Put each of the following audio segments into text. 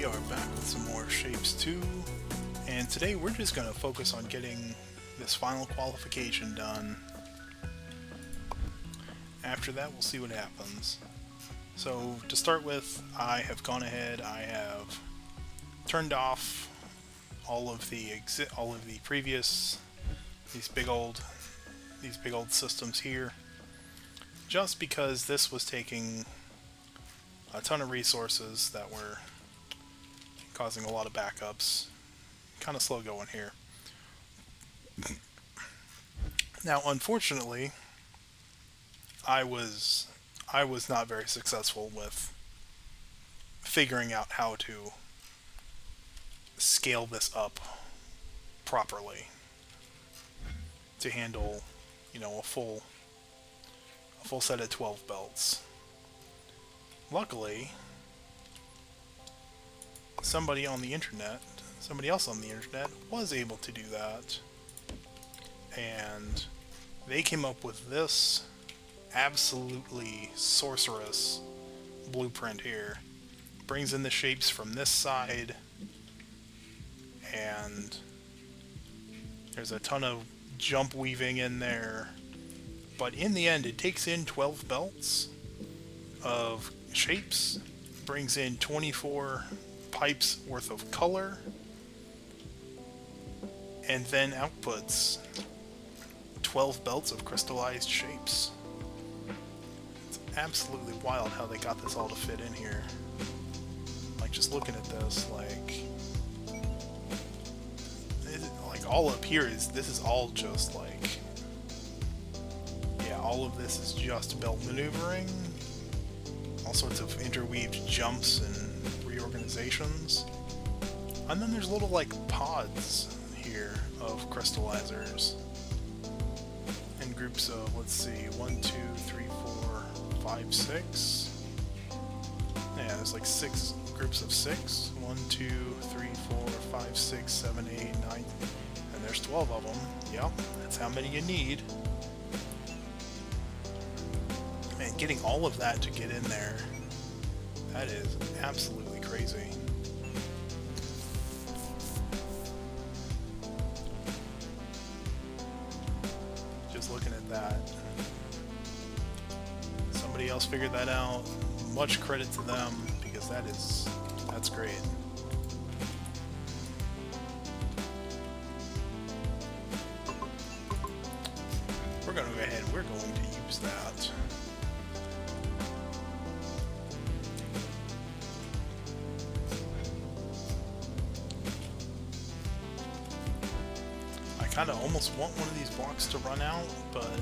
we are back with some more Shapes 2, and today we're just going to focus on getting this final qualification done. After that, we'll see what happens. So, to start with, I have gone ahead, I have turned off all of the previous these big old systems here, just because this was taking a ton of resources that were causing a lot of backups. Kind of slow going here. Now, unfortunately, I was not very successful with figuring out how to scale this up properly to handle, a full set of 12 belts. Luckily, somebody else on the internet was able to do that, and they came up with this absolutely sorcerous blueprint here. Brings in the shapes from this side, and there's a ton of jump weaving in there, but in the end it takes in 12 belts of shapes, brings in 24 pipes worth of color, and then outputs 12 belts of crystallized shapes. It's absolutely wild how they got this all to fit in here. Like, just looking at this, all up here this is all just all of this is just belt maneuvering, all sorts of interweaved jumps and reorganizations. And then there's little pods here of crystallizers in groups of, let's see, 1, 2, 3, 4, 5, 6. Yeah, there's 6 groups of 6. 1, 2, 3, 4, 5, 6, 7, 8, 9. And there's 12 of them. Yep, that's how many you need. And getting all of that to get in there, that is absolutely crazy. Just looking at that. Somebody else figured that out. Much credit to them, because that's great. We're going to go ahead, we're going to use that. I kind of almost want one of these blocks to run out, but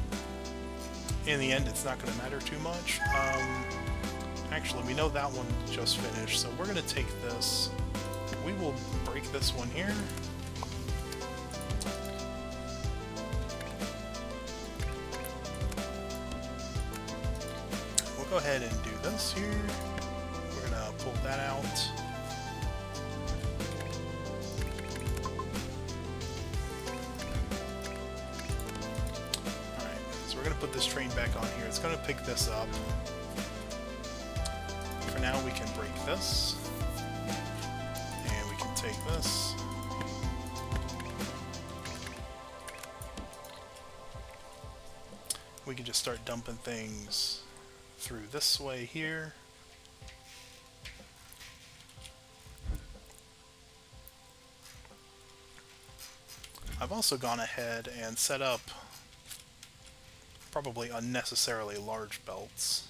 in the end it's not going to matter too much. Actually, we know that one just finished, so we're going to take this. We will break this one here. We'll go ahead and do this here. We're going to pull that out. Alright, so we're going to put this train back on here. It's going to pick this up. For now, we can break this. And we can take this. We can just start dumping things through this way here. I've also gone ahead and set up probably unnecessarily large belts.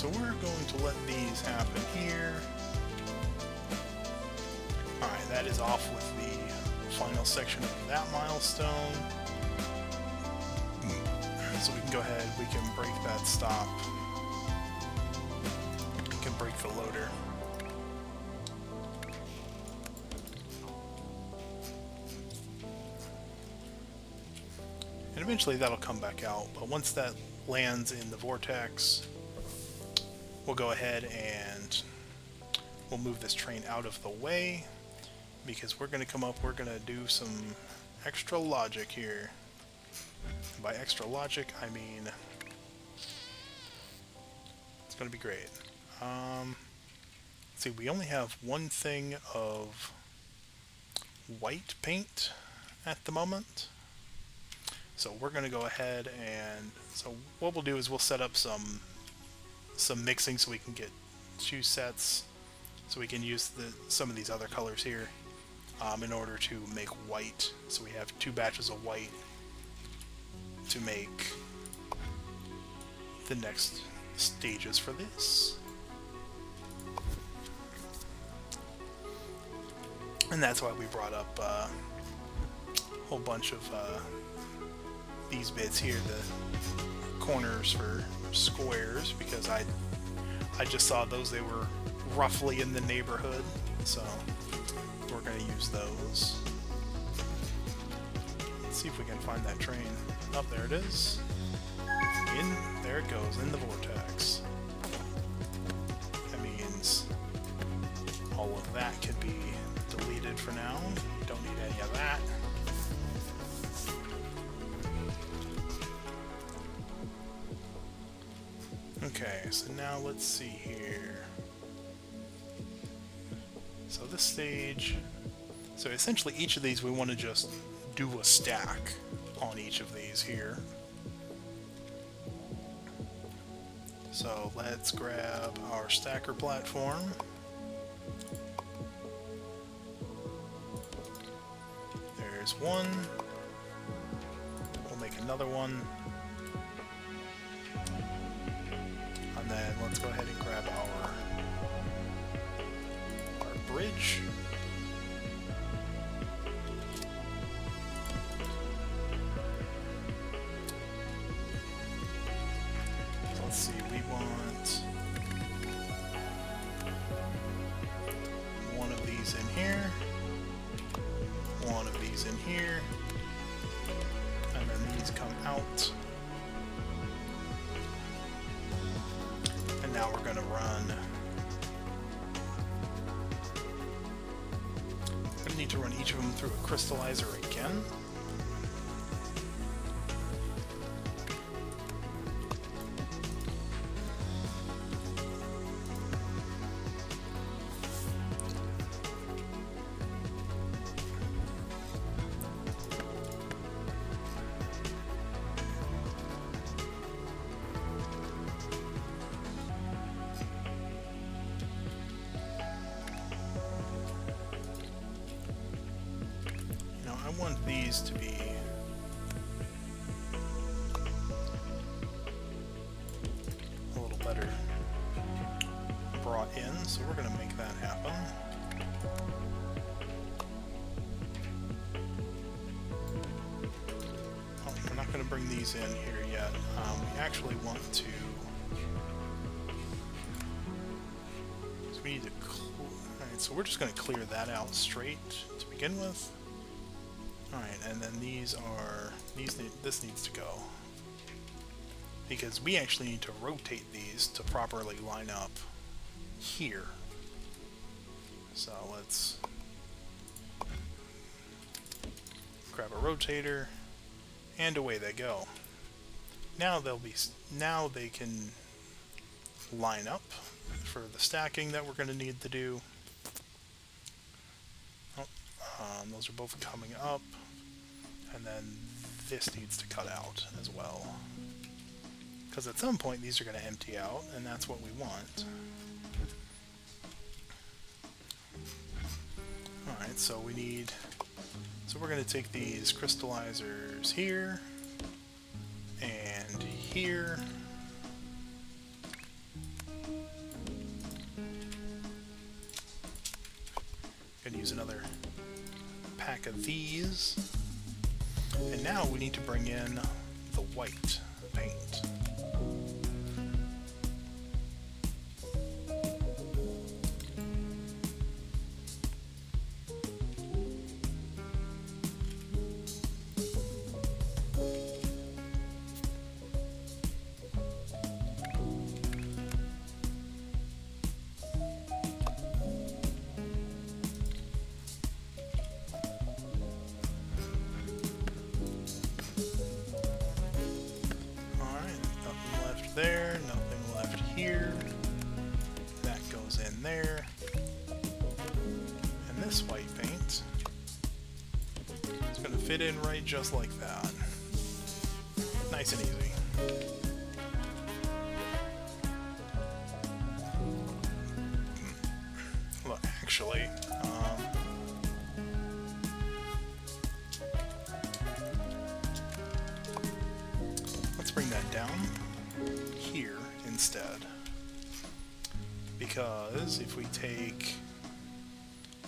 so we're going to let these happen here. Alright, that is off with the final section of that milestone. So we can go ahead, we can break that stop. We can break the loader. And eventually that'll come back out, but once that lands in the vortex, we'll go ahead and we'll move this train out of the way, because we're going to come up, we're going to do some extra logic here. And by extra logic, I mean it's going to be great. Let's see, we only have one thing of white paint at the moment. So we're going to go ahead and, so what we'll do is we'll set up some mixing so we can get two sets, so we can use some of these other colors here in order to make white. So we have two batches of white to make the next stages for this. And that's why we brought up a whole bunch of these bits here, the corners for squares, because I just saw those, they were roughly in the neighborhood, so we're going to use those. Let's see if we can find that train. Oh, there it is. There it goes, in the vortex. That means all of that can be deleted for now. Don't need any of that. Okay, so now let's see here. So this stage, so essentially each of these we want to just do a stack on each of these here. So let's grab our stacker platform. There's one. We'll make another one. And then let's go ahead and grab our bridge. So let's see, we want one of these in here, one of these in here, and then these come out. Now we're going to run. I'm going to need to run each of them through a crystallizer again. I want these to be a little better brought in, so we're going to make that happen. Oh, we're not going to bring these in here yet. We actually want to... So we need to... Alright, so we're just going to clear that out straight to begin with. Alright, and then these are... this needs to go. Because we actually need to rotate these to properly line up here. So let's grab a rotator, and away they go. Now they can line up for the stacking that we're going to need to do. Those are both coming up, and then this needs to cut out as well, because at some point these are going to empty out, and that's what we want. Alright, so we're going to take these crystallizers here and here, use another pack of these. And now we need to bring in the white paint. There, nothing left here. That goes in there. And this white paint is going to fit in right just like that. Nice and easy. Look, actually, let's bring that down here instead, because if we take,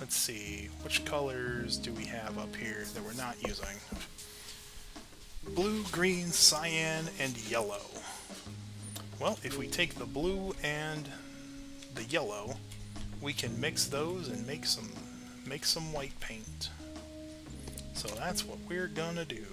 let's see, which colors do we have up here that we're not using? Blue, green, cyan, and yellow. Well, if we take the blue and the yellow, we can mix those and make some white paint. So that's what we're gonna do.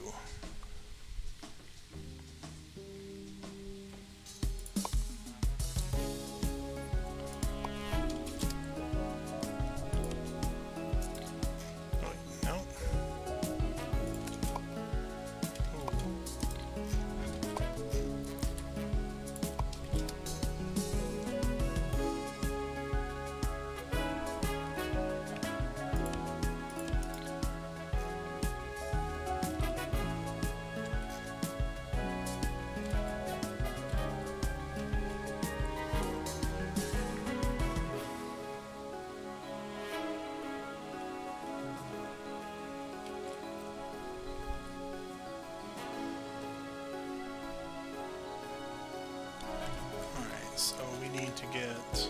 So we need to get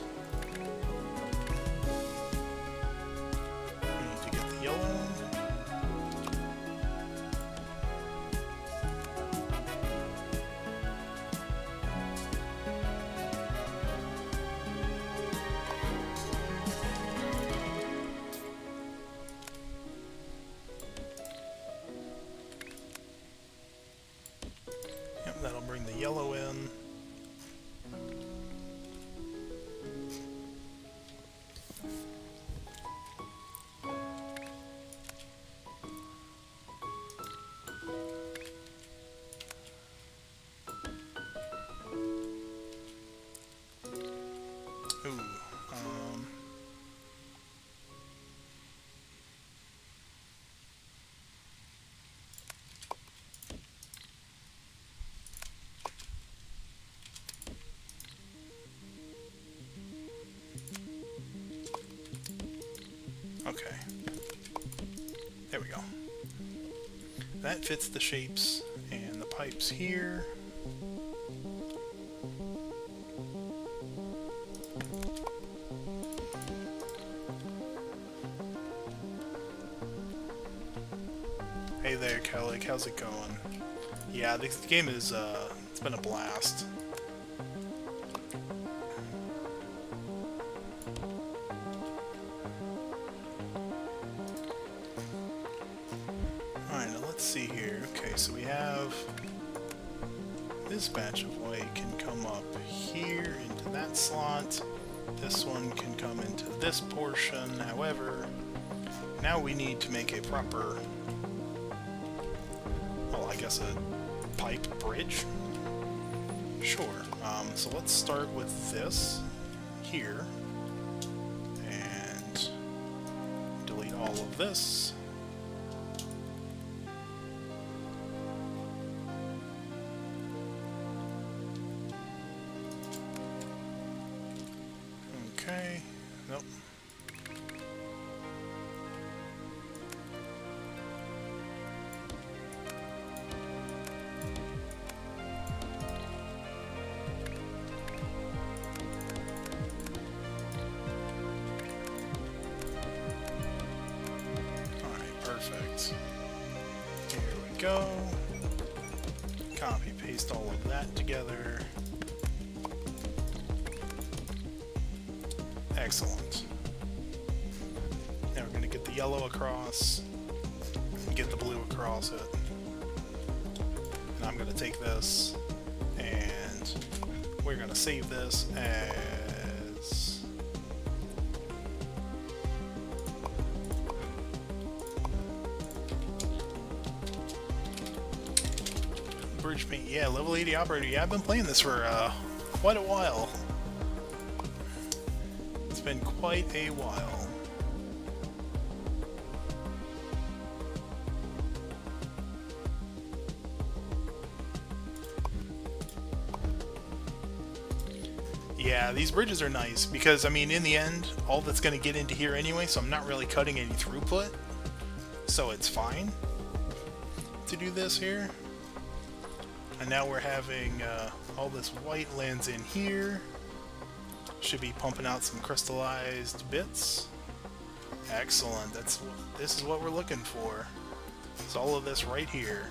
the yellow. Yep, that'll bring the yellow in. Okay, there we go. That fits the shapes and the pipes here. Hey there, Kelly, how's it going? Yeah, this game is, it's been a blast. Alright, now let's see here. Okay, so we have this batch of white can come up here into that slot. This one can come into this portion. However, now we need to make a proper, well, I guess a pipe bridge? Sure. So let's start with this here and delete all of this. Okay, nope. Here we go. Copy, paste all of that together. Excellent. Now we're going to get the yellow across and get the blue across it. And I'm going to take this and we're going to save this as bridge paint. Yeah, level 80 operator. Yeah, I've been playing this for quite a while. It's been quite a while. Yeah, these bridges are nice because, I mean, in the end, all that's going to get into here anyway, so I'm not really cutting any throughput. So it's fine to do this here. And now we're having all this white lands in here. Should be pumping out some crystallized bits. Excellent. This is what we're looking for. It's all of this right here.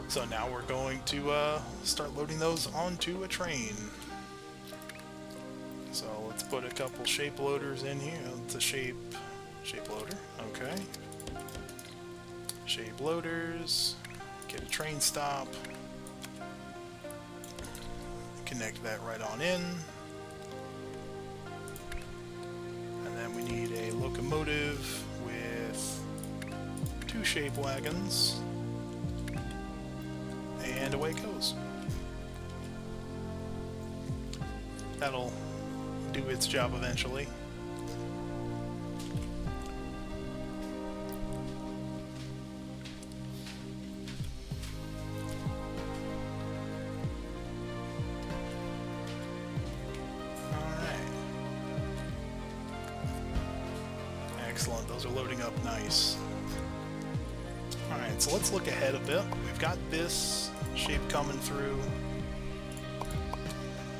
So now we're going to start loading those onto a train. So let's put a couple shape loaders in here. It's a shape loader. Okay. Shape loaders. Get a train stop. Connect that right on in. And then we need a locomotive with 2 shape wagons. And away it goes. That'll do its job eventually. Excellent, those are loading up nice. Alright, so let's look ahead a bit. We've got this shape coming through.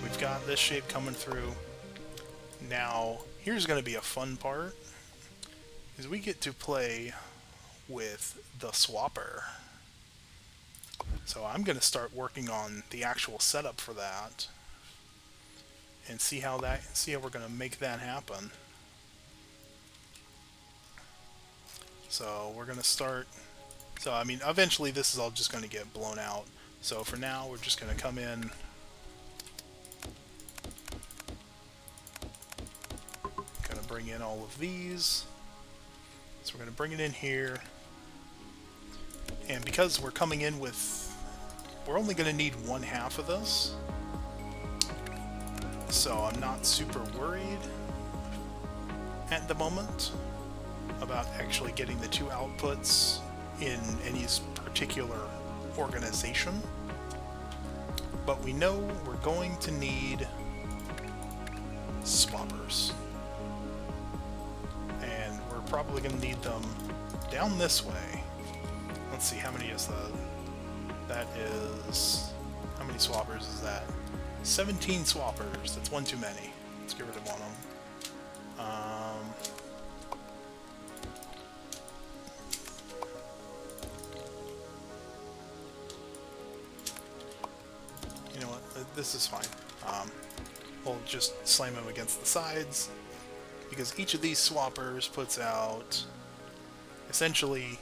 We've got this shape coming through. Now, here's going to be a fun part, is we get to play with the swapper. So I'm going to start working on the actual setup for that and see how we're going to make that happen. So we're going to start, so I mean eventually this is all just going to get blown out. So for now we're just going to come in, going to bring in all of these. So we're going to bring it in here, and because we're coming in with, we're only going to need 1/2 of this, so I'm not super worried at the moment about actually getting the 2 outputs in any particular organization. But we know we're going to need swappers. And we're probably going to need them down this way. Let's see, how many is that is, how many swappers is that? 17 swappers. That's one too many. Let's get rid of one of them. You know what? This is fine. We'll just slam them against the sides, because each of these swappers puts out, essentially,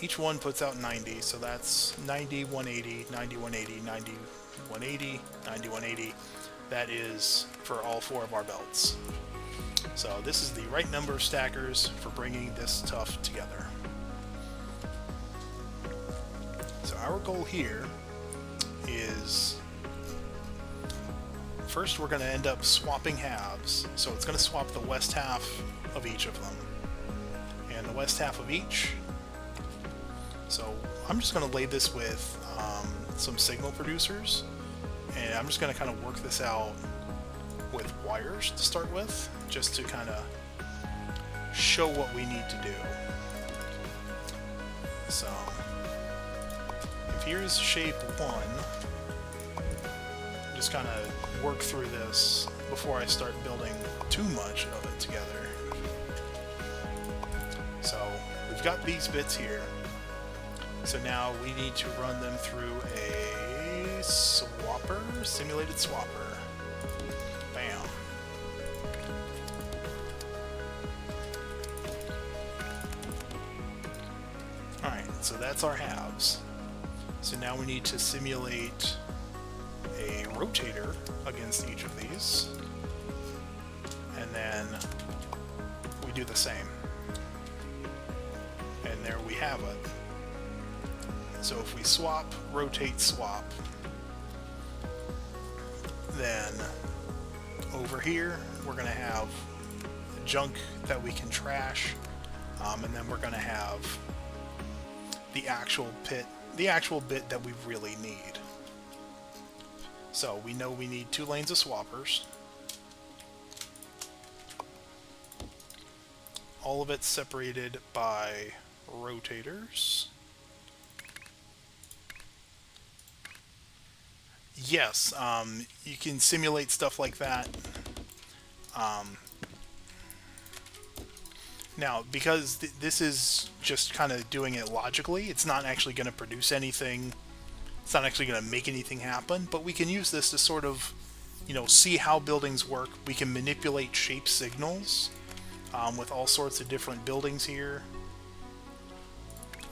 each one puts out 90, so that's 90, 180, 90, 180, 90, 180, 90, 180. That is for all 4 of our belts. So this is the right number of stackers for bringing this stuff together. So our goal here is, first we're going to end up swapping halves. So it's going to swap the west half of each of them and the west half of each. So I'm just going to lay this with some signal producers, and I'm just going to kind of work this out with wires to start with, just to kind of show what we need to do. So if here's shape 1, just kind of work through this before I start building too much of it together. So we've we've got these bits here. So now we need to run them through a swapper, simulated swapper. Bam. Alright, so that's our halves. So now we need to simulate a rotator against each of these. And then we do the same. And there we have it. So if we swap, rotate, swap, then over here we're going to have junk that we can trash, and then we're going to have the actual bit that we really need. So we know we need 2 lanes of swappers. All of it's separated by rotators. Yes, you can simulate stuff like that. Now, because this is just kind of doing it logically, it's not actually going to produce anything. It's not actually going to make anything happen, but we can use this to sort of, you know, see how buildings work. We can manipulate shape signals with all sorts of different buildings here.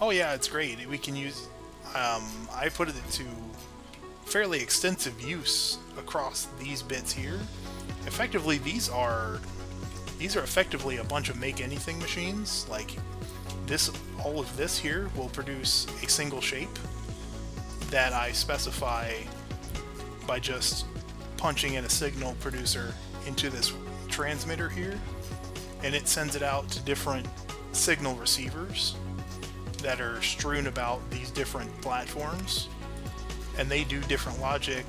Oh yeah, it's great. We can use... I put it to fairly extensive use across these bits here. Effectively, these are effectively a bunch of make anything machines. Like this, all of this here will produce a single shape that I specify by just punching in a signal producer into this transmitter here, and it sends it out to different signal receivers that are strewn about these different platforms, and they do different logic,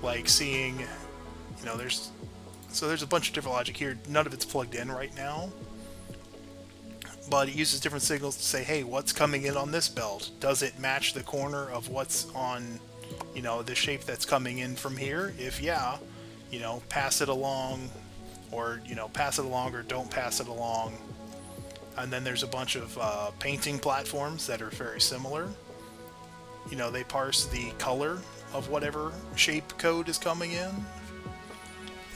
like seeing, you know, there's a bunch of different logic here. None of it's plugged in right now, but it uses different signals to say, hey, what's coming in on this belt? Does it match the corner of what's on, you know, the shape that's coming in from here? If yeah, you know, pass it along, or, you know, pass it along or don't pass it along. And then there's a bunch of painting platforms that are very similar. You know, they parse the color of whatever shape code is coming in.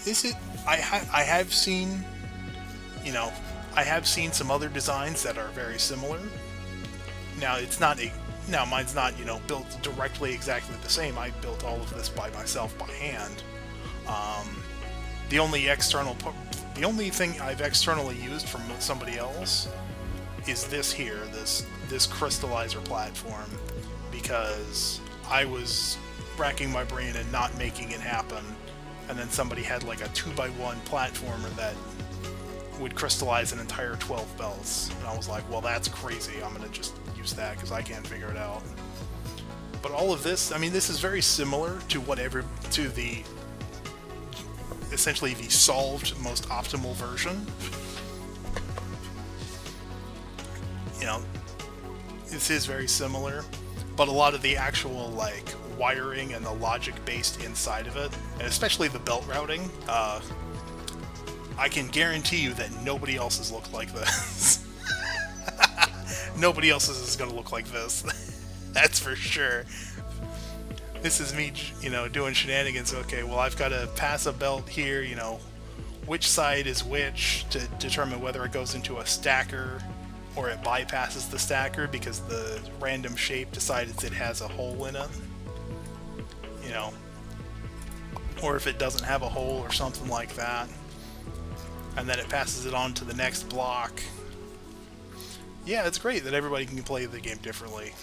Is it? I have seen, you know, I have seen some other designs that are very similar. Now it's not a, now mine's not, you know, built directly exactly the same. I built all of this by myself by hand. The only thing I've externally used from somebody else is this here, this crystallizer platform, because I was racking my brain and not making it happen. And then somebody had like a 2x1 platformer that would crystallize an entire 12 belts. And I was like, well, that's crazy. I'm going to just use that because I can't figure it out. But all of this, I mean, this is very similar to essentially the solved most optimal version. You know, this is very similar, but a lot of the actual, like, wiring and the logic based inside of it, and especially the belt routing, I can guarantee you that nobody else's look like this. Nobody else's is going to look like this. That's for sure. This is me, you know, doing shenanigans. Okay, well, I've got to pass a belt here, you know, which side is which to determine whether it goes into a stacker or it bypasses the stacker because the random shape decides it has a hole in it. You know, or if it doesn't have a hole or something like that, and then it passes it on to the next block. Yeah, it's great that everybody can play the game differently.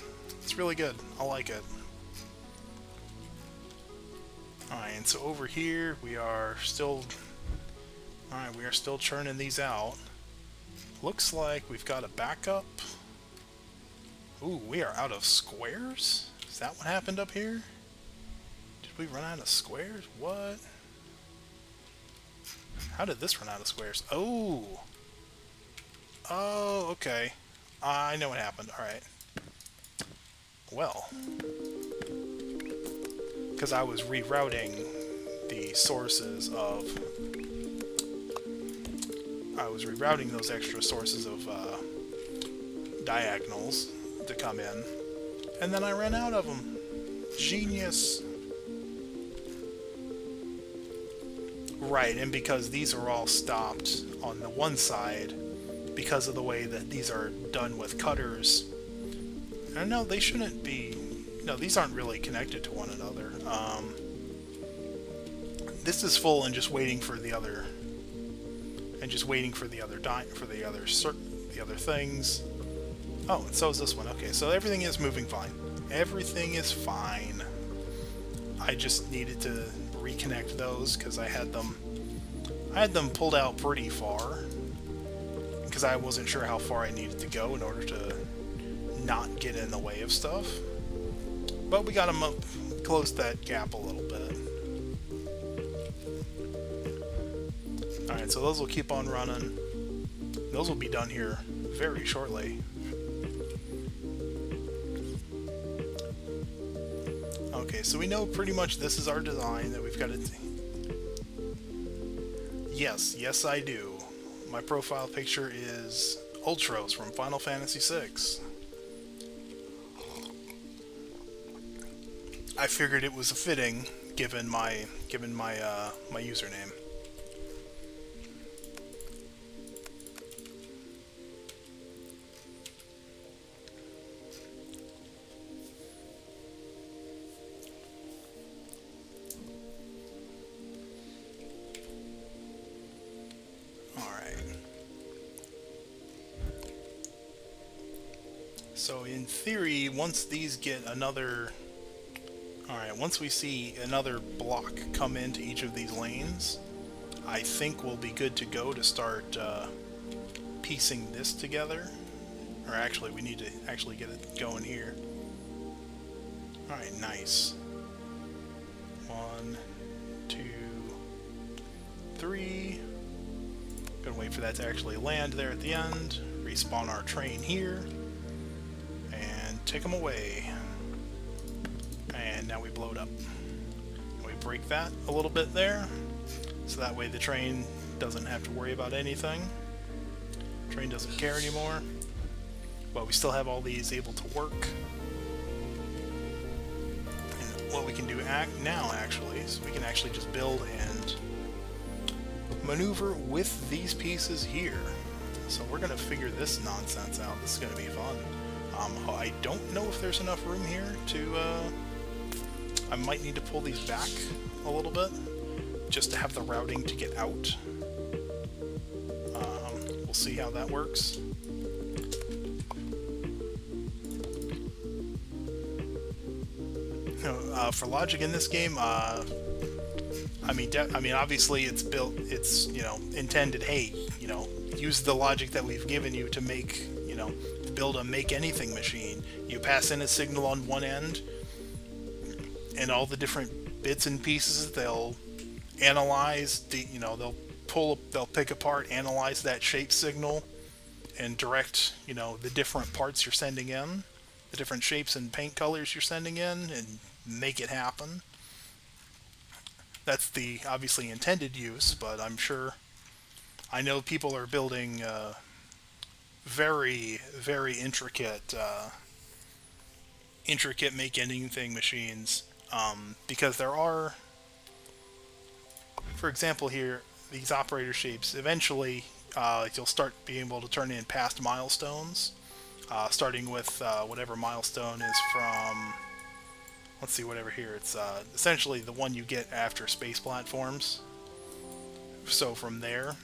It's really good. I like it. Alright, and so over here we are still churning these out. Looks like we've got a backup. Ooh, we are out of squares? Is that what happened up here? We run out of squares? What? How did this run out of squares? Oh! Oh, okay. I know what happened. Alright. Well. Because I was rerouting the sources of... I was rerouting those extra sources of diagonals to come in, and then I ran out of them. Genius. Right, and because these are all stopped on the one side, because of the way that these are done with cutters, and no, they shouldn't be. No, these aren't really connected to one another. This is full and just waiting for the other, the other things. Oh, and so is this one. Okay, so everything is moving fine. Everything is fine. I just needed to reconnect those because I had them pulled out pretty far because I wasn't sure how far I needed to go in order to not get in the way of stuff. But we got them up, closed that gap a little bit. Alright, so those will keep on running. Those will be done here very shortly. Okay, so we know pretty much this is our design that we've got to... Yes, I do. My profile picture is Ultros from Final Fantasy VI. I figured it was fitting given my my username. So in theory, once these get another... Alright, once we see another block come into each of these lanes, I think we'll be good to go to start piecing this together. Or actually, we need to actually get it going here. Alright, nice. 1, 2, 3. Gonna wait for that to actually land there at the end. Respawn our train here. And take them away. And now we blow it up. And we break that a little bit there. So that way the train doesn't have to worry about anything. Train doesn't care anymore. But we still have all these able to work. And what we can do now, actually, is we can actually just build and maneuver with these pieces here. So we're going to figure this nonsense out. This is going to be fun. I don't know if there's enough room here to... I might need to pull these back a little bit, just to have the routing to get out. We'll see how that works. For logic in this game, I mean, obviously it's built, it's, intended, hey, use the logic that we've given you to make, build a make anything machine. You pass in a signal on one end, and all the different bits and pieces, they'll analyze the, they'll pick apart, analyze that shape signal, and direct, the different parts you're sending in, the different shapes and paint colors you're sending in, and make it happen. That's the obviously intended use, but I know people are building very, very intricate make anything machines, because there are, for example here, these operator shapes, eventually you'll start being able to turn in past milestones, starting with whatever milestone is from, let's see, whatever here, it's essentially the one you get after space platforms. So from there,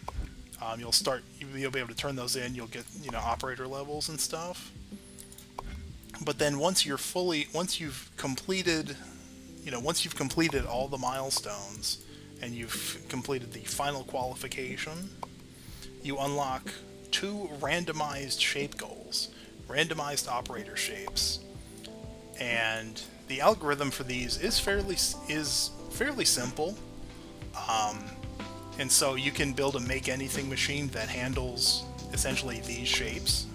you'll be able to turn those in, you'll get, operator levels and stuff. But then once you've completed all the milestones, and you've completed the final qualification, you unlock 2 randomized shape goals, randomized operator shapes. And the algorithm for these is fairly simple. And so you can build a make anything machine that handles essentially these shapes.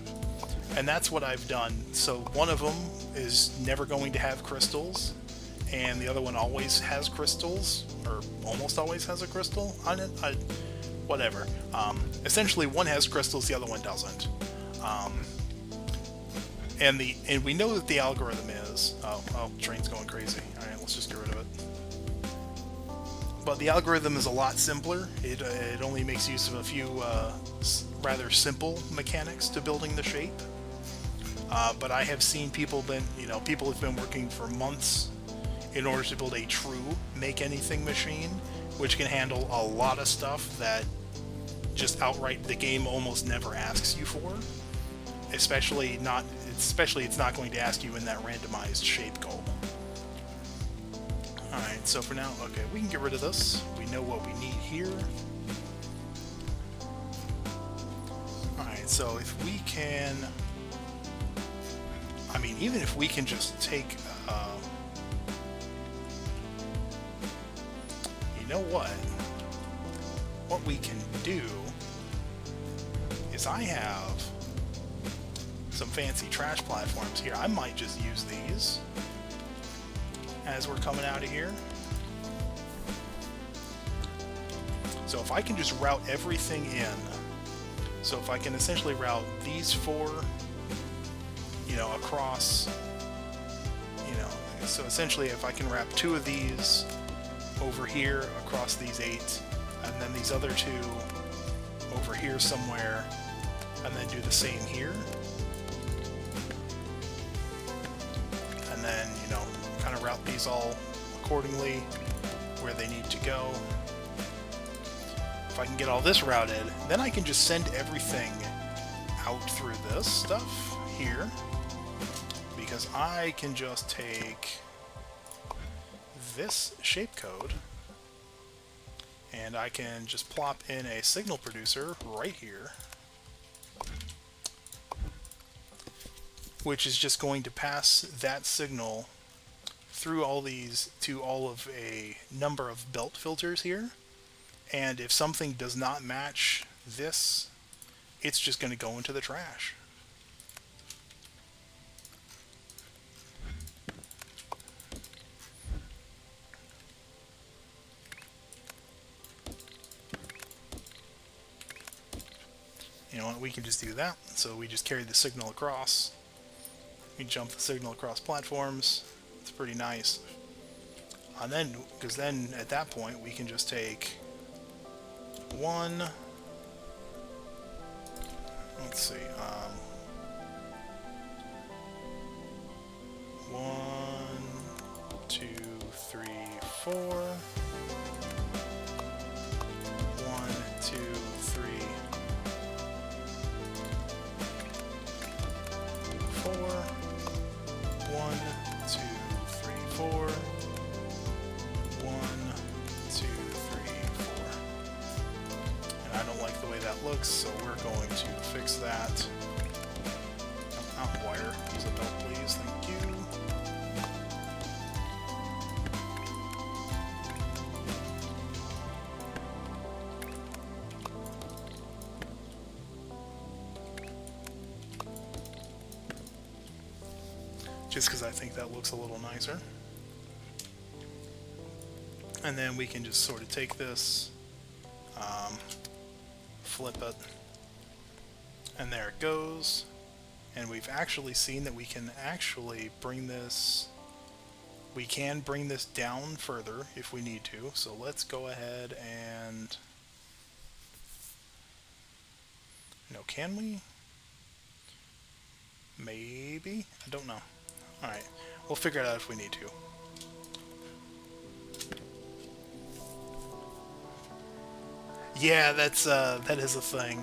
And that's what I've done. So one of them is never going to have crystals, and the other one always has crystals, or almost always has a crystal on it. Whatever. Essentially one has crystals, the other one doesn't. And we know that the algorithm is... Oh, train's going crazy. Alright, let's just get rid of it. But the algorithm is a lot simpler. It only makes use of a few rather simple mechanics to building the shape. But I have seen people people have been working for months in order to build a true make-anything machine, which can handle a lot of stuff that just outright the game almost never asks you for. Especially it's not going to ask you in that randomized shape goal. Alright, so for now, okay, we can get rid of this. We know what we need here. Alright, so if we can... I mean, even if we can just take... you know what? What we can do is I have some fancy trash platforms here. I might just use these as we're coming out of here. So if I can just route everything in, so if I can essentially route these four, across, so essentially if I can wrap two of these over here across these 8, and then these other 2 over here somewhere, and then do the same here, and then, kind of route these all accordingly where they need to go. If I can get all this routed, then I can just send everything out through this stuff here, because I can just take this shape code and I can just plop in a signal producer right here, which is just going to pass that signal through all these to all of a number of belt filters here, and if something does not match this, it's just going to go into the trash. You know what, we can just do that. So we just carry the signal across. We jump the signal across platforms. It's pretty nice. And then, because then at that point we can just take one, let's see, 1, 2, 3, 4, 1, 2, 3, 4, 1, 2, 3, 4, 1, 2, 3, 4. And I don't like the way that looks, so we're going to fix that. Not wire. Use a belt, please. Thank you. Just because I think that looks a little nicer. And then we can just sort of take this, flip it, and there it goes. And we've actually seen that we can actually bring this, we can bring this down further if we need to. So let's go ahead and, no, can we? Maybe? I don't know. Alright, we'll figure it out if we need to. Yeah, that is a thing.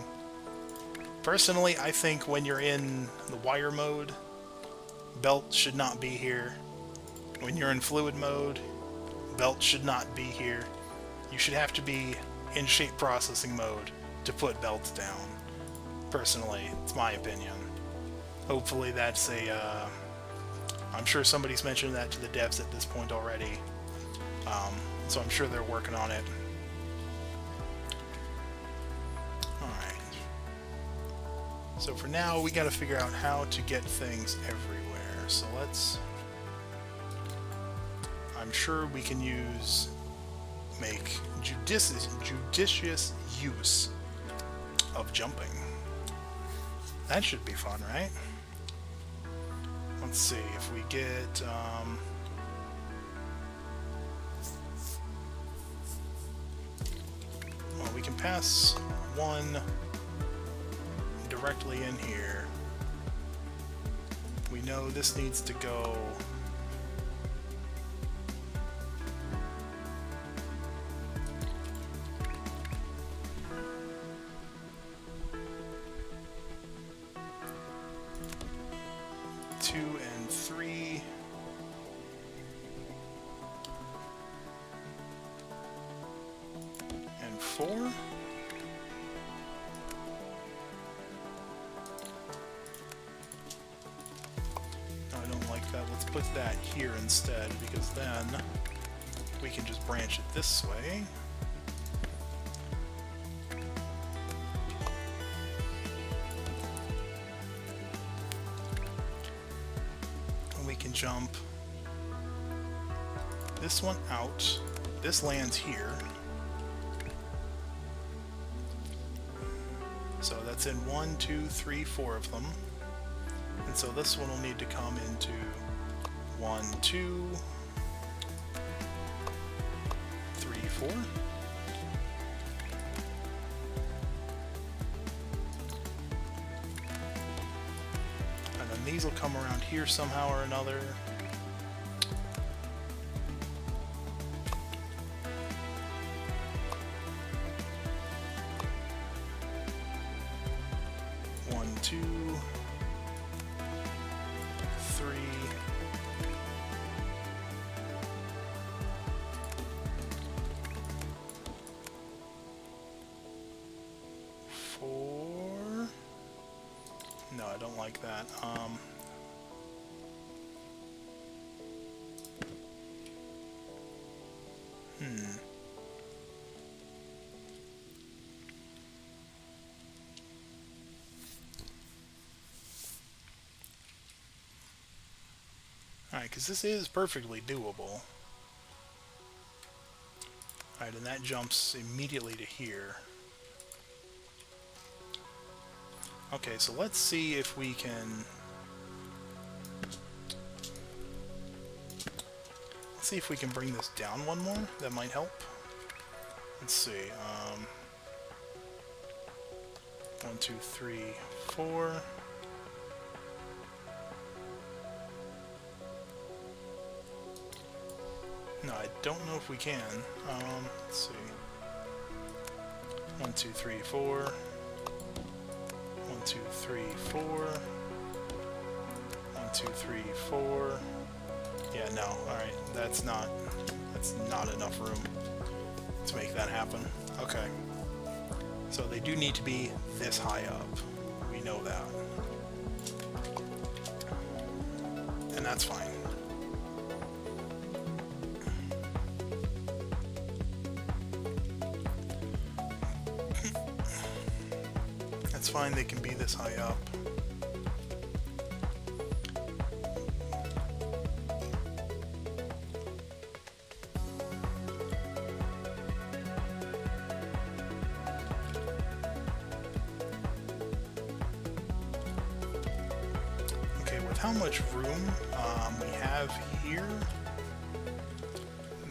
Personally, I think when you're in the wire mode, belt should not be here. When you're in fluid mode, belt should not be here. You should have to be in shape processing mode to put belts down. Personally, it's my opinion. Hopefully that's a, I'm sure somebody's mentioned that to the devs at this point already. So I'm sure they're working on it. So for now, we gotta figure out how to get things everywhere. So let's... I'm sure we can make judicious use of jumping. That should be fun, right? Let's see if we get well, we can pass one directly in here. We know this needs to go two and three. And four. Let's put that here instead, because then we can just branch it this way. And we can jump this one out. This lands here. So that's in 1, 2, 3, 4 of them. And so this one will need to come into 1, 2, 3, 4. And then these will come around here somehow or another. One, two, three. No, I don't like that. Alright, because this is perfectly doable. Alright, and that jumps immediately to here. Okay, so let's see if we can... Let's see if we can bring this down one more. That might help. Let's see. 1, 2, 3, 4. No, I don't know if we can. Let's see. 1, 2, 3, 4. 1, 2, 3, 4. 1, 2, 3, 4. Yeah, no. Alright, that's not enough room to make that happen. Okay. So they do need to be this high up. We know that. And that's fine. That's fine, they can be this high up. How much room we have here?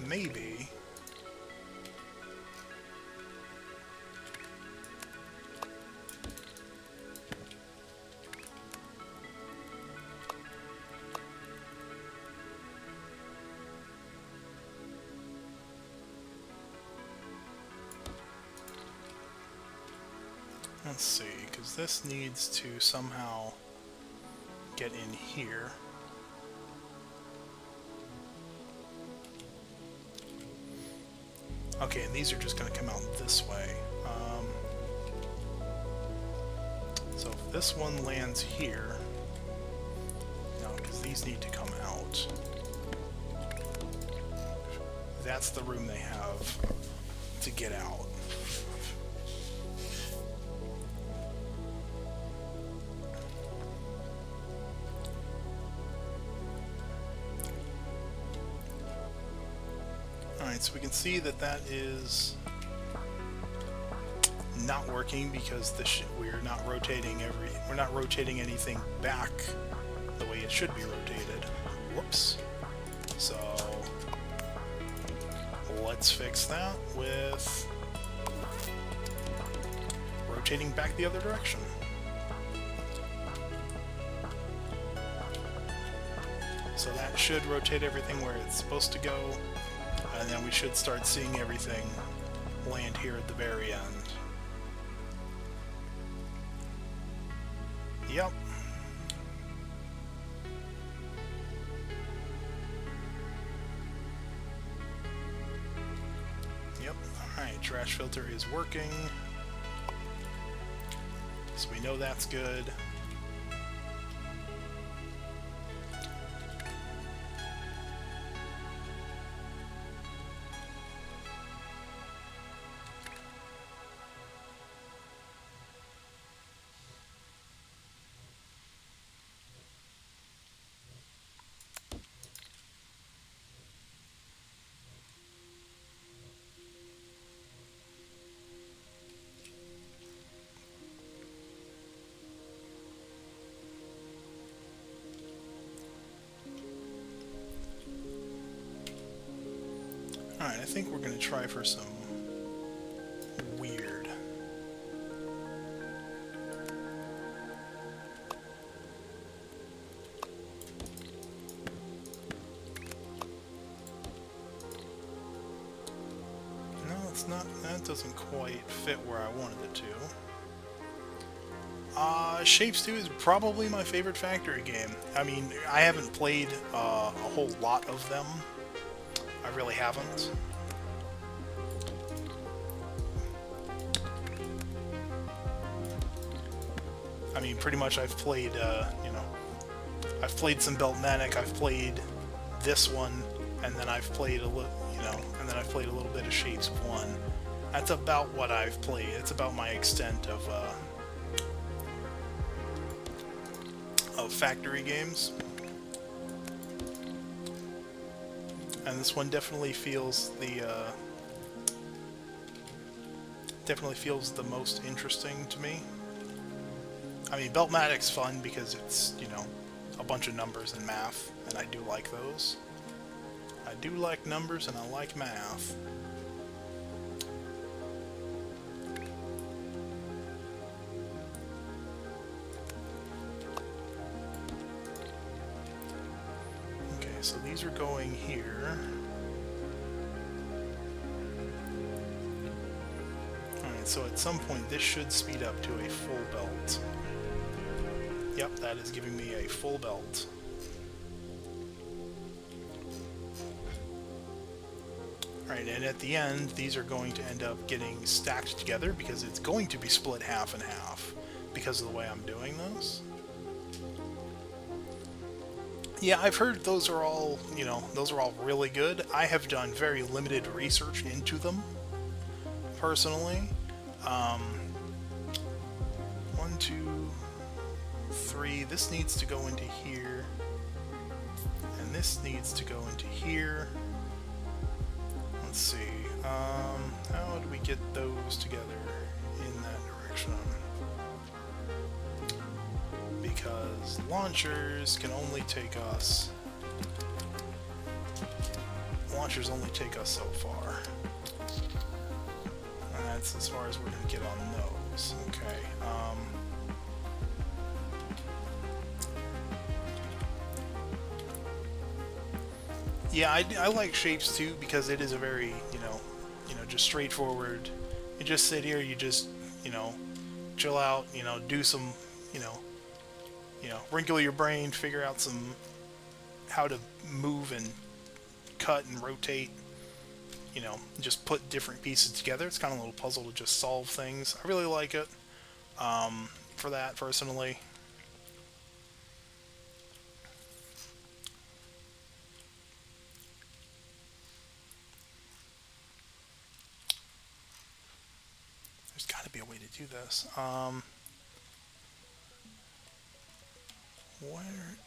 Maybe. Let's see, because this needs to somehow get in here. Okay, and these are just going to come out this way. So if this one lands here, no, because these need to come out. That's the room they have to get out. So we can see that that is not working because we're not rotating anything back the way it should be rotated. Whoops. So let's fix that with rotating back the other direction. So that should rotate everything where it's supposed to go, and then we should start seeing everything land here at the very end. Yep. Yep. Alright, trash filter is working. So we know that's good. Alright, I think we're going to try for some weird. No, it's not. That doesn't quite fit where I wanted it to. Shapes 2 is probably my favorite factory game. I mean, I haven't played a whole lot of them. I really haven't. I mean, pretty much I've played, you know, I've played some Beltmanic, I've played this one, and then I've played a little, you know, and then I've played a little bit of Shapes 1. That's about what I've played. It's about my extent of factory games. And this one definitely feels the most interesting to me. I mean, Beltmatic's fun because it's, you know, a bunch of numbers and math, and I do like those. I do like numbers and I like math. Okay, so these are going here. Alright, so at some point this should speed up to a full belt. Yep, that is giving me a full belt. Alright, and at the end, these are going to end up getting stacked together because it's going to be split half and half because of the way I'm doing this. Yeah, I've heard those are all, you know, those are all really good. I have done very limited research into them, personally. 1, 2, 3, this needs to go into here, and this needs to go into here. Let's see, how do we get those together in that direction? Because launchers can only take us, only take us so far. And that's as far as we're going to get on those. Okay, yeah, I like Shapes too because it is a very, you know, just straightforward. You just sit here, you just, you know, chill out, you know, do some, you know, wrinkle your brain, figure out some, how to move and cut and rotate, you know, just put different pieces together. It's kind of a little puzzle to just solve things. I really like it, for that, personally. There's got to be a way to do this.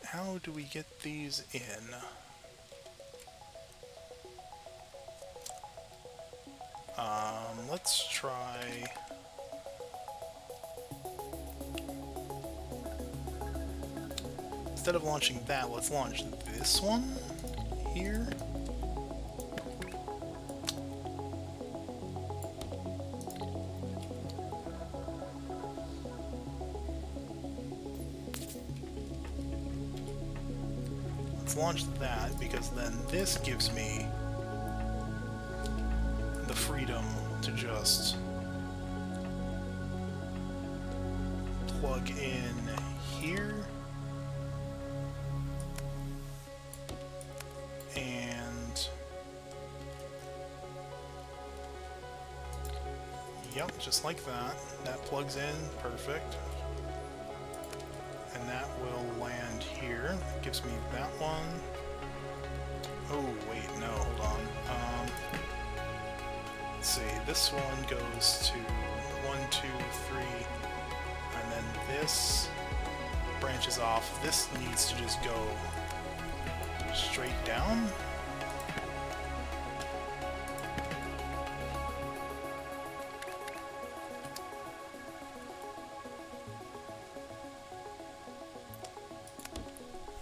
How do we get these in? Let's try... instead of launching that, let's launch this one here. Let's launch that, because then this gives me the freedom to just plug in here and yep, just like that. That plugs in perfect, and that will land here. That gives me that one. Oh wait, no, hold on. Let's see, this one goes to 1, 2, 3, and then this branches off. This needs to just go straight down.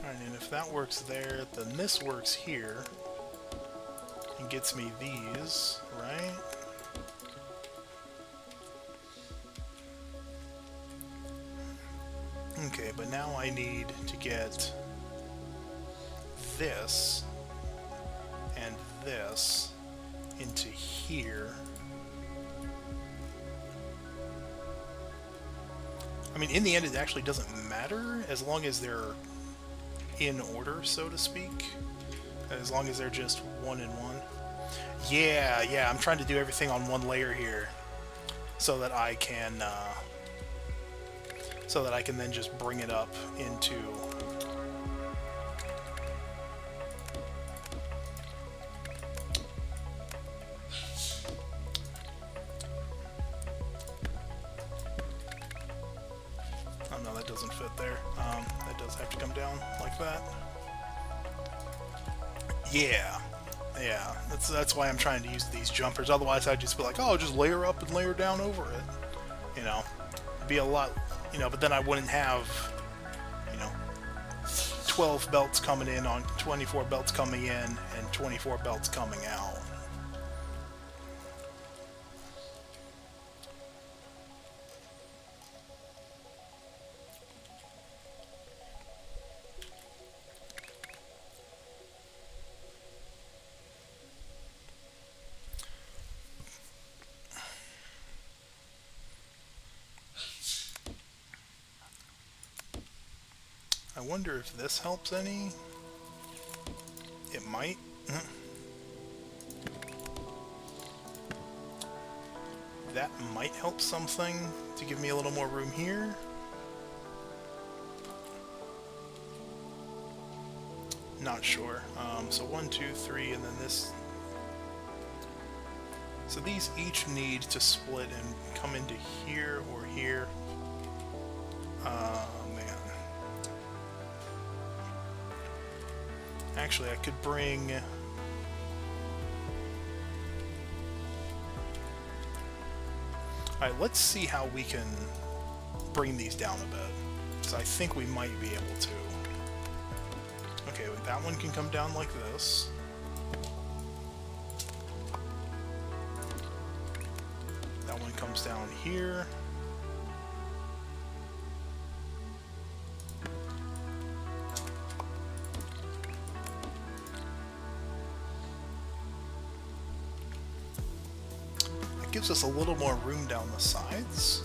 Alright, and if that works there, then this works here and gets me these, right? Okay, but now I need to get this and this into here. I mean, in the end, it actually doesn't matter as long as they're in order, so to speak. As long as they're just one and one. Yeah, I'm trying to do everything on one layer here so that I can then just bring it up into oh no, that doesn't fit there. That does have to come down like that. Yeah, that's why I'm trying to use these jumpers. Otherwise I'd just be like, oh, just layer up and layer down over it, you know. It'd be a lot, you know, but then I wouldn't have, you know, 12 belts coming in on 24 belts coming in and 24 belts coming out. I wonder if this helps any. It might. That might help something to give me a little more room here. Not sure. So 1, 2, 3, and then this. So these each need to split and come into here or here. Man. Actually, I could bring... Alright, let's see how we can bring these down a bit. Because I think we might be able to. Okay, that one can come down like this. That one comes down here. It gives us a little more room down the sides.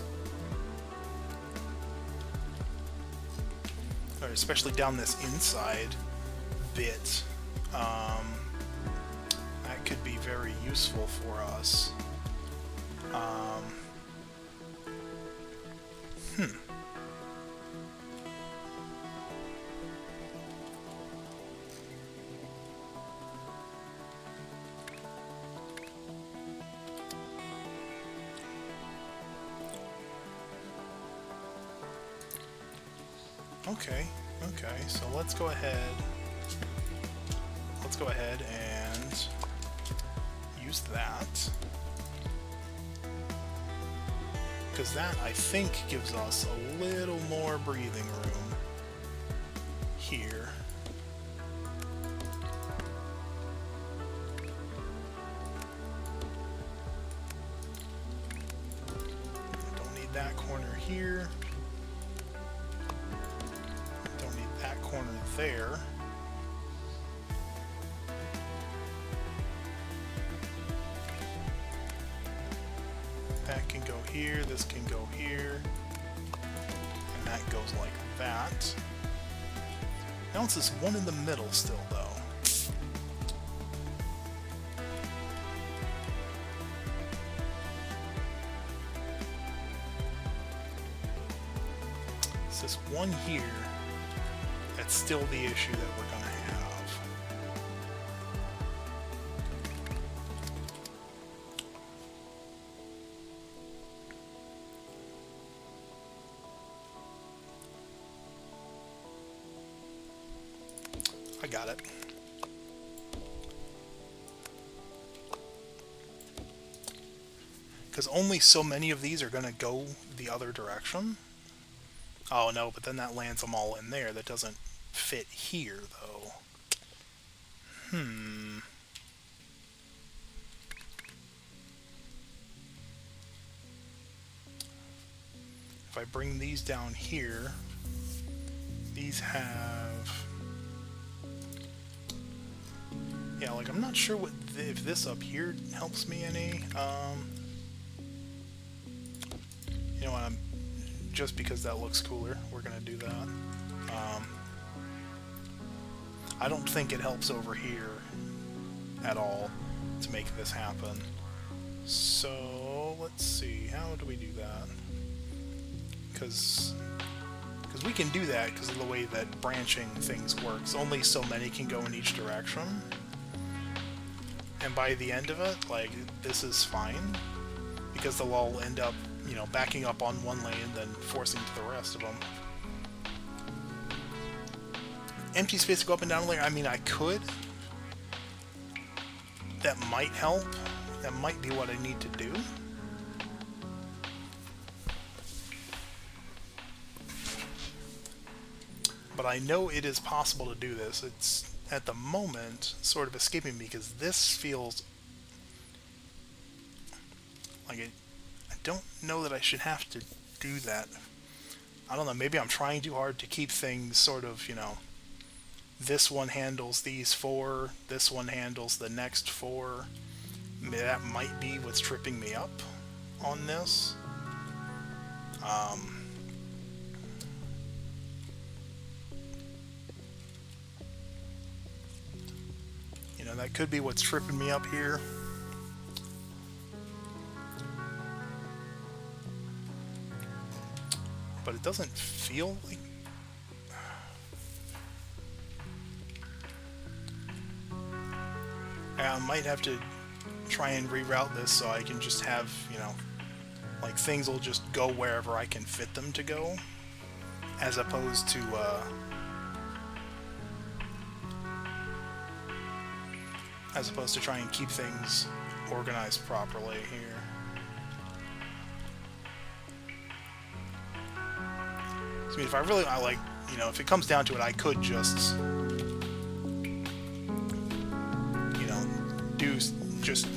Or especially down this inside bit. That could be very useful for us. Okay, so let's go ahead and use that, because that, I think, gives us a little more breathing room here. Don't need that corner here. Don't need that corner there. That can go here, this can go here, and that goes like that. Now it's this one in the middle still, though. It's this one here that's still the issue that we're going to have. I got it. Because only so many of these are going to go the other direction. Oh no, but then that lands them all in there. That doesn't fit here, though. If I bring these down here, these have... Yeah, like, I'm not sure what if this up here helps me any. You know what, just because that looks cooler, we're gonna do that. I don't think it helps over here at all to make this happen. So, let's see, how do we do that? Because we can do that because of the way that branching things works. Only so many can go in each direction. And by the end of it, like, this is fine, because they'll all end up, you know, backing up on one lane, then forcing to the rest of them. Empty space to go up and down a lane, I mean, I could. That might help. That might be what I need to do. But I know it is possible to do this. It's, at the moment, sort of escaping me, because this feels like it. I don't know that I should have to do that. I don't know, maybe I'm trying too hard to keep things sort of, you know, this one handles these four, this one handles the next four. That might be what's tripping me up on this. You know, that could be what's tripping me up here. But it doesn't feel like... I might have to try and reroute this so I can just have, you know, like, things will just go wherever I can fit them to go, as opposed to, try and keep things organized properly here. So, I mean, if I really, like, you know, if it comes down to it, I could just, you know,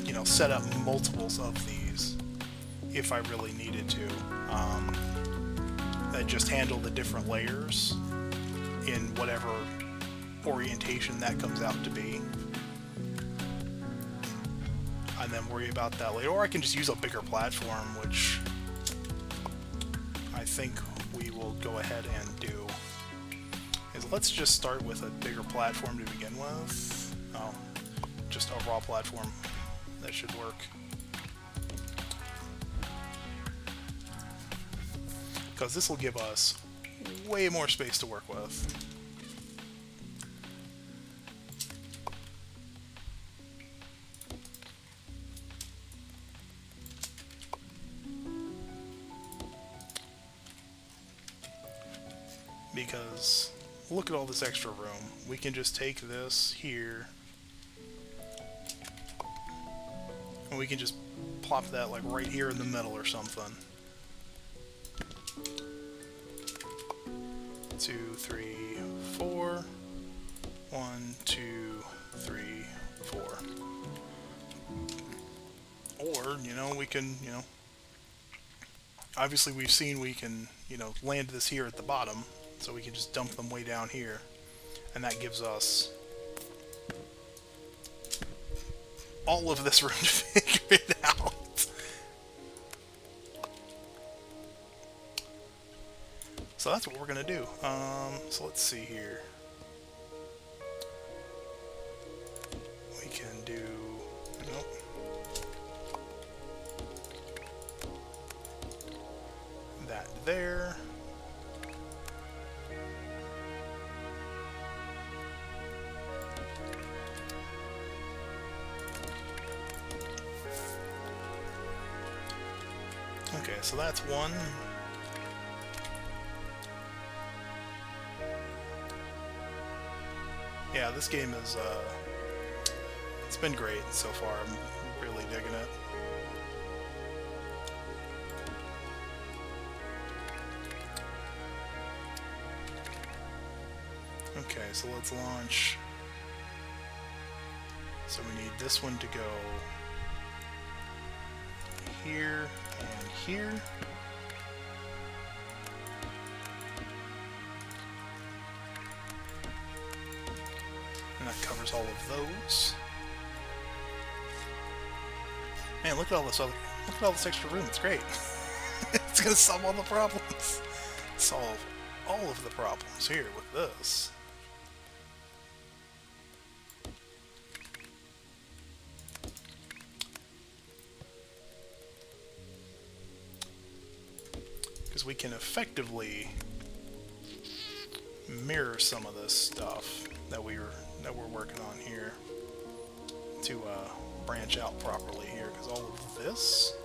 you know, set up multiples of these if I really needed to. That just handle the different layers in whatever orientation that comes out to be. And then worry about that later. Or I can just use a bigger platform, which I think we will go ahead and do. Is let's just start with a bigger platform to begin with. Oh, just a raw platform. That should work. Because this will give us way more space to work with. Because look at all this extra room. We can just take this here and we can just plop that like right here in the middle or something. 2, 3, 4. 1, 2, 3, 4. Or, you know, we can, you know, obviously we've seen we can, you know, land this here at the bottom, so we can just dump them way down here, and that gives us all of this room to figure it out. So that's what we're gonna do. So let's see here. We can do, nope. That there. Okay, so that's one. Yeah, this game is, it's been great so far. I'm really digging it. Okay, so let's launch. So we need this one to go here and here. And that covers all of those. Man, look at all this extra room. It's great. It's gonna solve all the problems. Solve all of the problems here with this. Because we can effectively mirror some of this stuff that we're working on here to branch out properly here, because all of this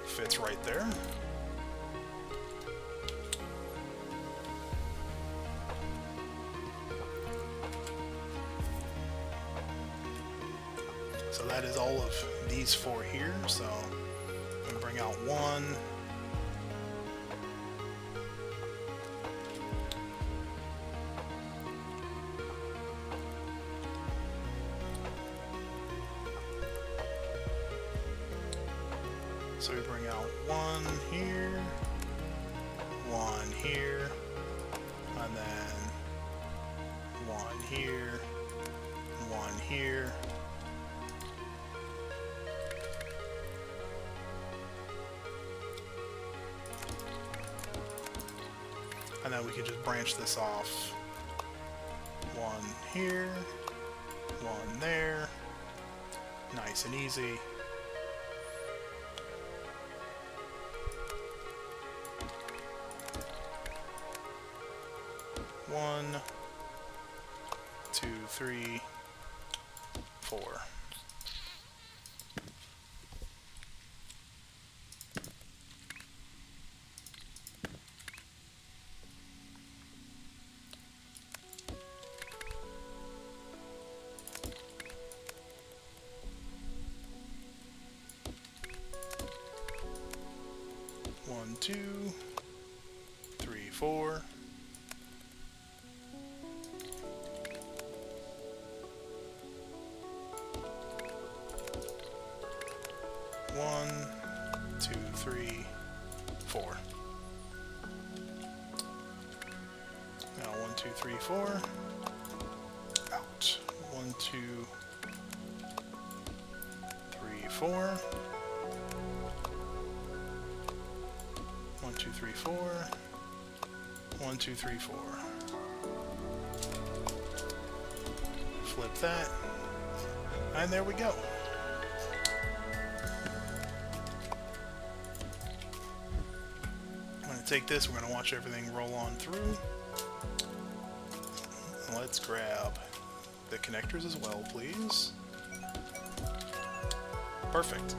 fits right there. So that is all of these four here, so I'm going to bring out one. So we bring out one here, and then one here, one here. And then we can just branch this off. One here, one there. Nice and easy. One, two, three, four. One, two, three, four. One, two, three, four. Now 1, 2, 3, 4. Out. 1, 2, 3, 4. 1, 2, 3, 4. 1, 2, 3, 4. Flip that. And there we go. Take this, we're going to watch everything roll on through. Let's grab the connectors as well, please. Perfect.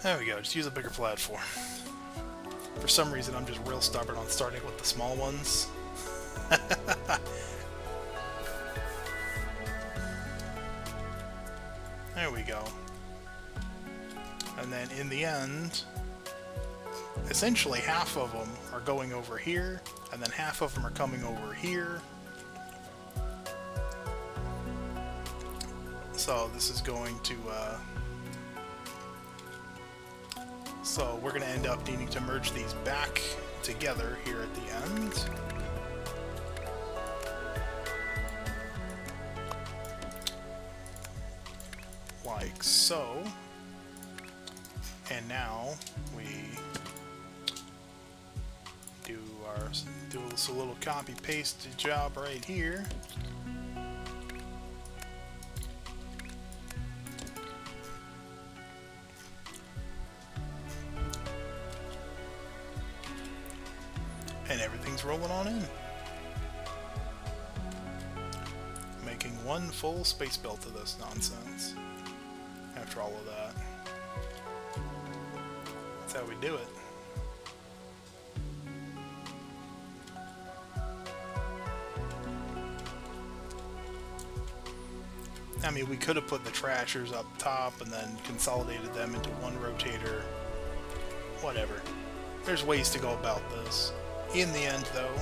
There we go, just use a bigger platform. For some reason, I'm just real stubborn on starting with the small ones. There we go. And then in the end, essentially half of them are going over here, and then half of them are coming over here. So this is going to, so we're going to end up needing to merge these back together here at the end. Like so. And now we do this a little copy paste job right here. And everything's rolling on in. Making one full space belt of this nonsense. After all of that. That's how we do it. I mean, we could have put the trashers up top and then consolidated them into one rotator. Whatever. There's ways to go about this. In the end, though,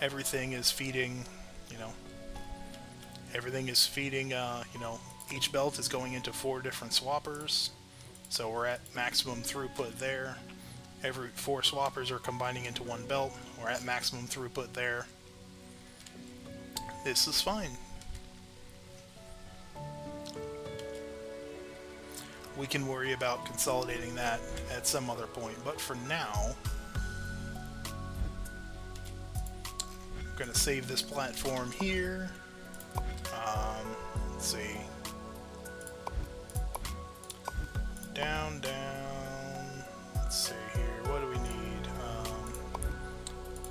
everything is feeding, everything is feeding, each belt is going into 4 different swappers. So we're at maximum throughput there. Every 4 swappers are combining into one belt. We're at maximum throughput there. This is fine. We can worry about consolidating that at some other point, but for now, I'm going to save this platform here. Let's see. Down. Let's see here. What do we need?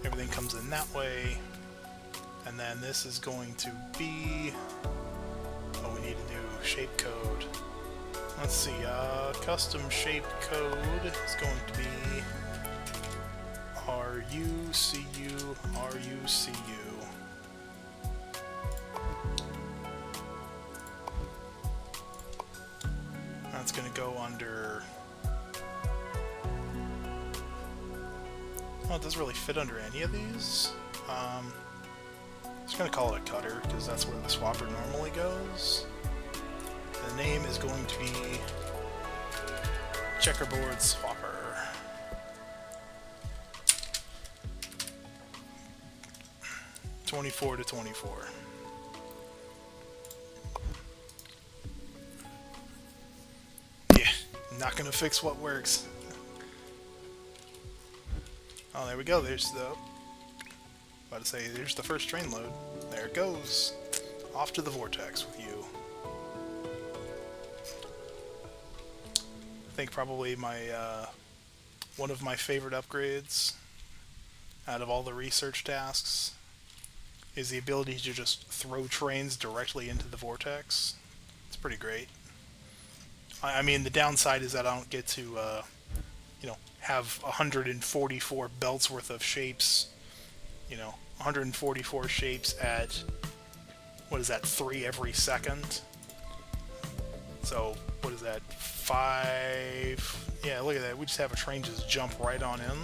Everything comes in that way. And then this is going to be... Oh, we need a new shape code. Let's see, custom shape code is going to be RUCU. That's going to go under... Oh, it doesn't really fit under any of these. I'm just going to call it a cutter, because that's where the swapper normally goes. The name is going to be Checkerboard Swapper. (24 to 24). Yeah, not gonna fix what works. Oh, there we go. There's the... About to say, there's the first train load. There it goes. Off to the vortex with you. I think probably my one of my favorite upgrades out of all the research tasks is the ability to just throw trains directly into the vortex. It's pretty great. I mean, the downside is that I don't get to have 144 belts worth of shapes. 144 shapes at, what is that, 3 every second? So, what is that, 5? Yeah, look at that. We just have a train just jump right on in,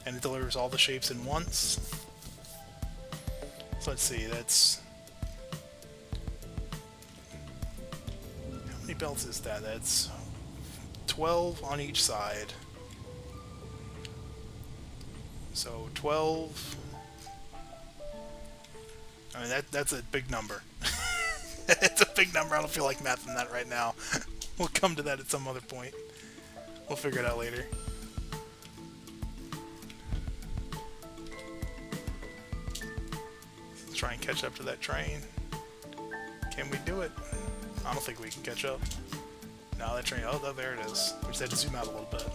and it delivers all the shapes in once. So let's see, that's... How many belts is that? That's 12 on each side. So 12... I mean, that's a big number. It's a big number. I don't feel like mathing that right now. We'll come to that at some other point. We'll figure it out later. Let's try and catch up to that train. Can we do it? I don't think we can catch up. No, that train... Oh, there it is. We just had to zoom out a little bit.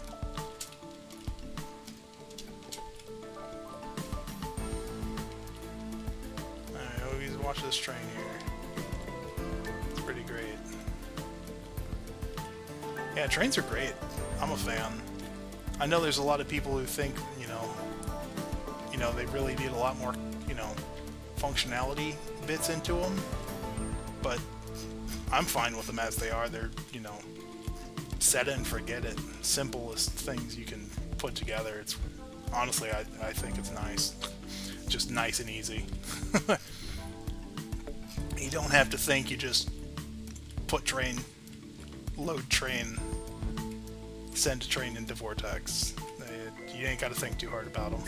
Watch this train here. It's pretty great. Yeah, trains are great. I'm a fan. I know there's a lot of people who think, they really need a lot more, functionality bits into them. But I'm fine with them as they are. They're, set it and forget it. Simplest things you can put together. It's honestly, I think it's nice. Just nice and easy. You don't have to think, you just put train, load train, send a train into Vortex. You ain't got to think too hard about them.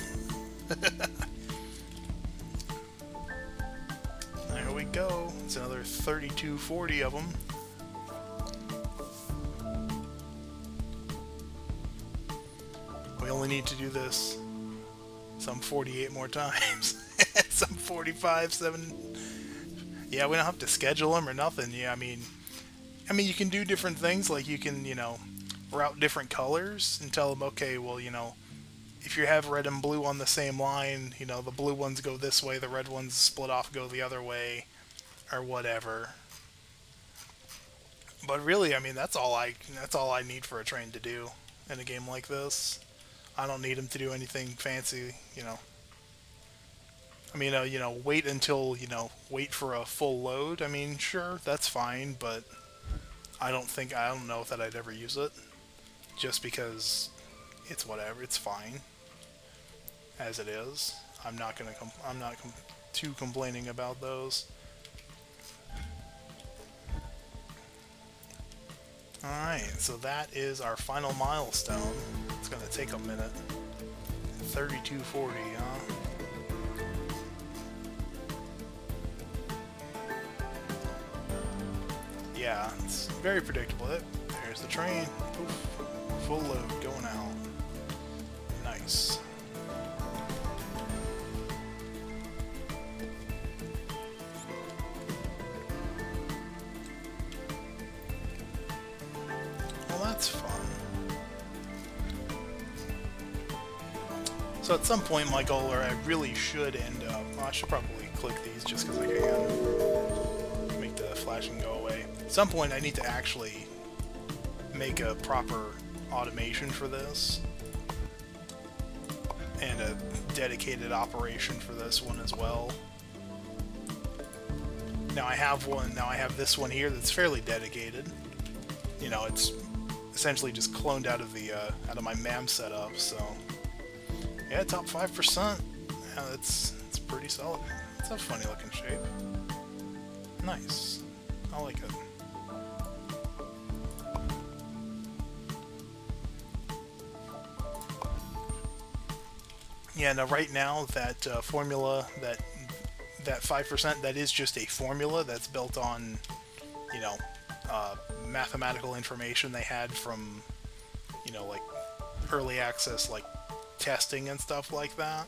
There we go. It's another 3240 of them. We only need to do this some 48 more times. Some 45, 7. Yeah, we don't have to schedule them or nothing. Yeah, I mean, you can do different things. Like you can, route different colors and tell them, okay, well, if you have red and blue on the same line, the blue ones go this way, the red ones split off, go the other way, or whatever. But really, I mean, that's all I need for a train to do in a game like this. I don't need them to do anything fancy, I mean, wait until, wait for a full load. I mean, sure, that's fine, but I don't know that I'd ever use it. Just because it's whatever, it's fine. As it is. I'm not too complaining about those. Alright, so that is our final milestone. It's gonna take a minute. 3240, huh? Yeah, it's very predictable. There's the train. Poof. Full load going out. Nice. Well, that's fun. So at some point my goal, or I really should end up... Well, I should probably click these just because I can. Make the flashing go away. At some point I need to actually make a proper automation for this. And a dedicated operation for this one as well. Now I have this one here that's fairly dedicated. It's essentially just cloned out of my MAM setup, so yeah, top 5%. Yeah, it's pretty solid. It's a funny looking shape. Nice. I like it. Yeah, now right now that formula, that 5%, that is just a formula that's built on, mathematical information they had from, like early access, like testing and stuff like that.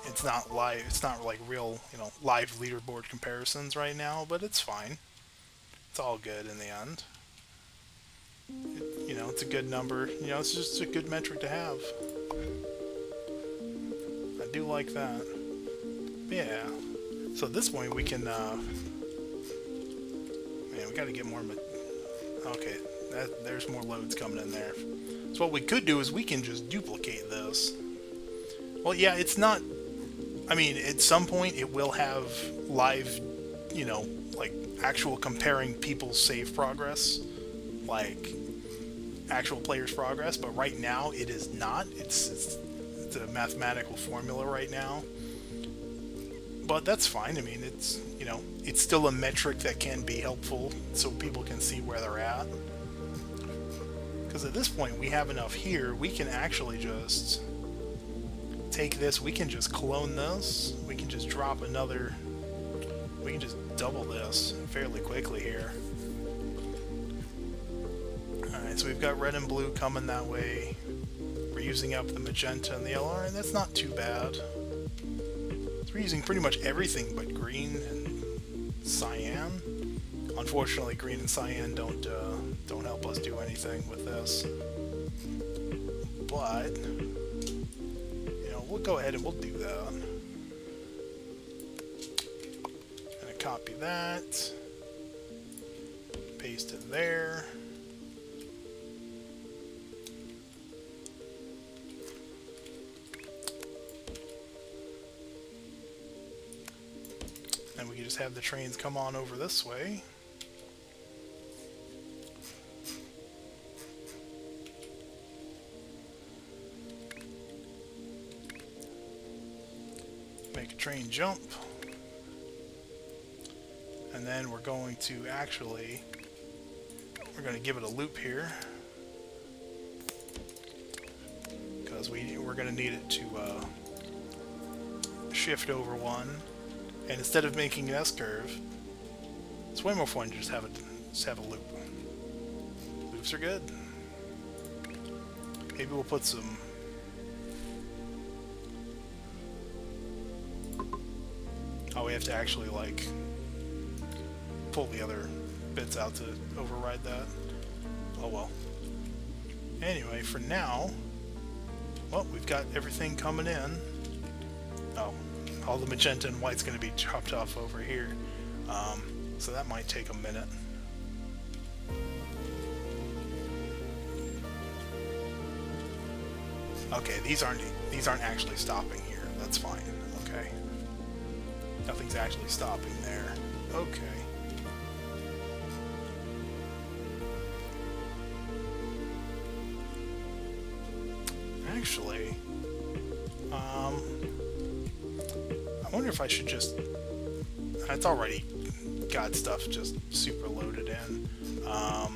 It's not live. It's not like real, live leaderboard comparisons right now, but it's fine. It's all good in the end. It's a good number. It's just a good metric to have. I do like that. Yeah. So at this point we can, man, we gotta get more, okay, there's more loads coming in there. So what we could do is we can just duplicate this. Well, yeah, it's not, I mean, at some point it will have live, like actual comparing people's save progress, like actual players' progress, but right now it is not. It's a mathematical formula right now. But that's fine. I mean, it's, it's still a metric that can be helpful so people can see where they're at. Because at this point we have enough here, we can actually just take this, we can just clone this, we can just drop another, we can just double this fairly quickly here. Alright, so we've got red and blue coming that way. We're using up the magenta and the yellow, and that's not too bad. So we're using pretty much everything but green and cyan. Unfortunately, green and cyan don't help us do anything with this. But we'll go ahead and we'll do that. Gonna copy that, paste it there. And we can just have the trains come on over this way. train jump. And then we're going to actually, we're going to give it a loop here. Because we're going to need it to shift over one. And instead of making an S-curve, it's way more fun to just have a loop. Loops are good. Maybe we'll put some... Oh, we have to actually, like, pull the other bits out to override that. Oh well. Anyway, for now, well, we've got everything coming in. Oh, all the magenta and white's going to be chopped off over here. So that might take a minute. Okay, these aren't actually stopping here. That's fine. Okay. Nothing's actually stopping there. Okay. Actually, I wonder if I should just... It's already got stuff just super loaded in. I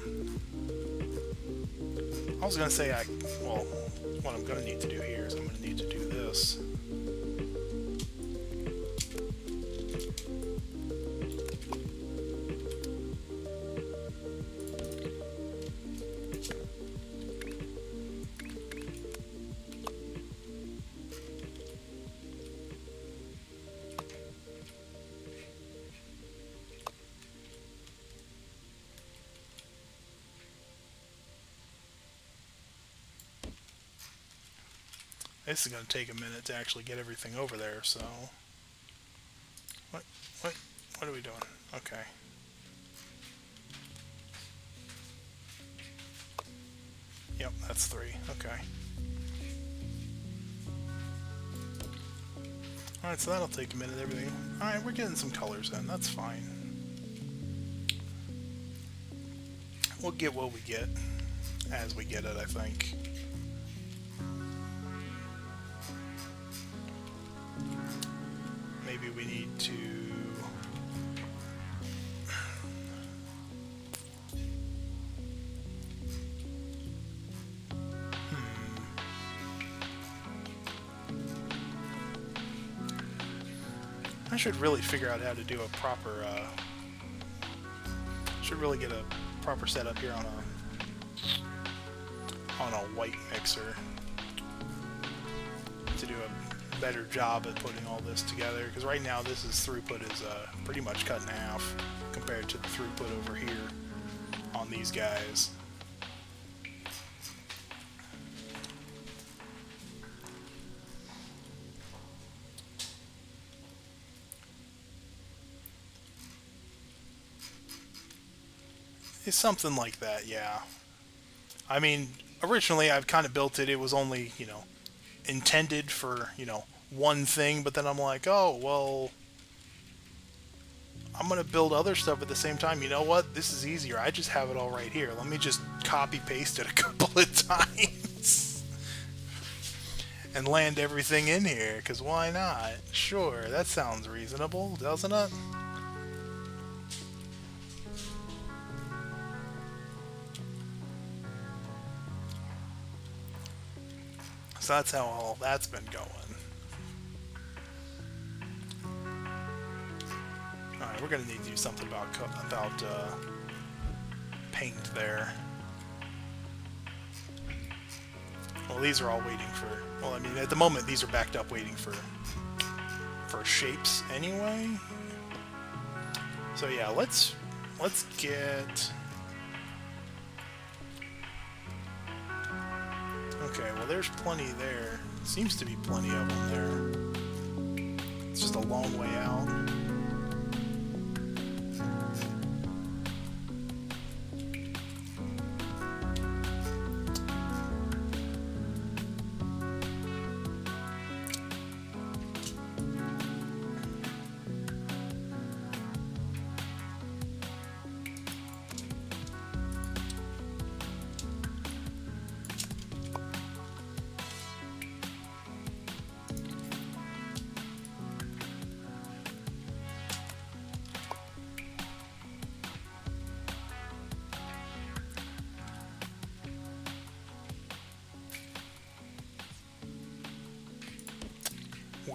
was gonna say well, what I'm gonna need to do here is I'm gonna need to do this. This is going to take a minute to actually get everything over there, so... What are we doing? Okay. Yep, that's 3. Okay. Alright, so that'll take a minute, everything. Alright, we're getting some colors in. That's fine. We'll get what we get as we get it, I think. Maybe we need to... I should really figure out how to do a proper, should really get a proper setup here on a white mixer to do a better job at putting all this together, because right now this throughput is pretty much cut in half compared to the throughput over here on these guys. It's something like that, yeah. I mean, originally I've kind of built it, it was only, you know, intended for, you know, one thing, but then I'm like, oh, well, I'm going to build other stuff at the same time. You know what? This is easier. I just have it all right here. Let me just copy paste it a couple of times and land everything in here, because why not? Sure, that sounds reasonable, doesn't it? So that's how all that's been going. Alright, we're going to need to do something about paint there. Well, these are all waiting for... Well, I mean, at the moment, these are backed up waiting for shapes anyway. So yeah, let's get... Okay, well there's plenty there. Seems to be plenty of them there. It's just a long way out.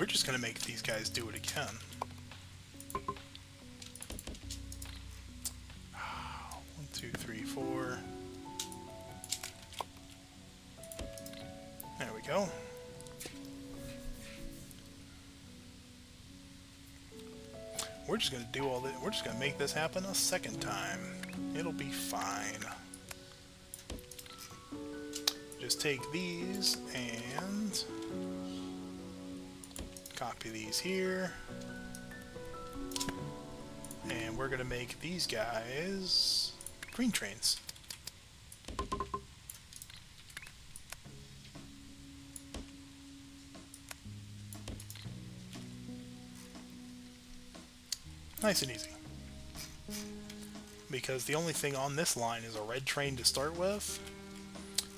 just gonna make these guys do it again. 1, 2, 3, 4. There we go. We're just gonna do all this. We're just gonna make this happen a second time. It'll be fine. Just take these and copy these here. And we're gonna make these guys green trains. Nice and easy. Because the only thing on this line is a red train to start with.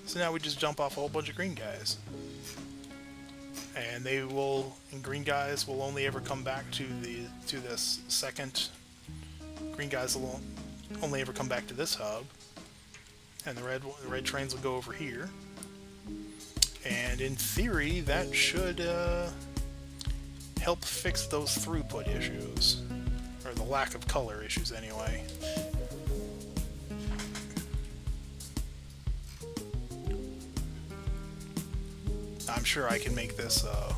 So now we just jump off a whole bunch of green guys. And green guys will only ever come back to this second. Green guys will only ever come back to this hub. And the red trains will go over here. And in theory, that should help fix those throughput issues. Or the lack of color issues, anyway. I'm sure I can make this a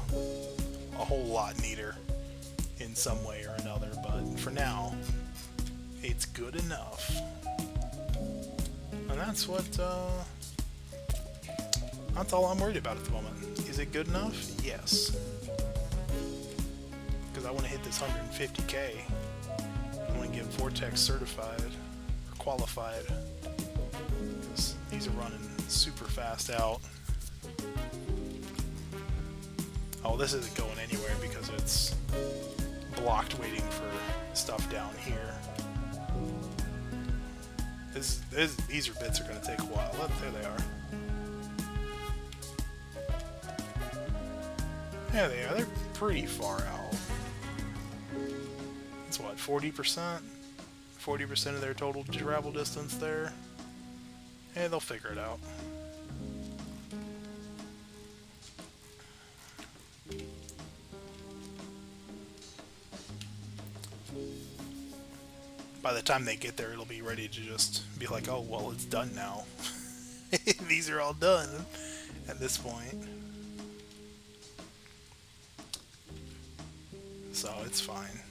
whole lot neater in some way or another, but for now, it's good enough. And that's all I'm worried about at the moment. Is it good enough? Yes. Because I want to hit this 150K. I want to get Vortex certified, or qualified. Because these are running super fast out. Oh, this isn't going anywhere because it's blocked waiting for stuff down here. These bits are going to take a while. There they are. There they are. They're pretty far out. It's what, 40%? 40% of their total travel distance there. Yeah, they'll figure it out. By the time they get there, it'll be ready to just be like, oh, well, it's done now. These are all done at this point. So it's fine.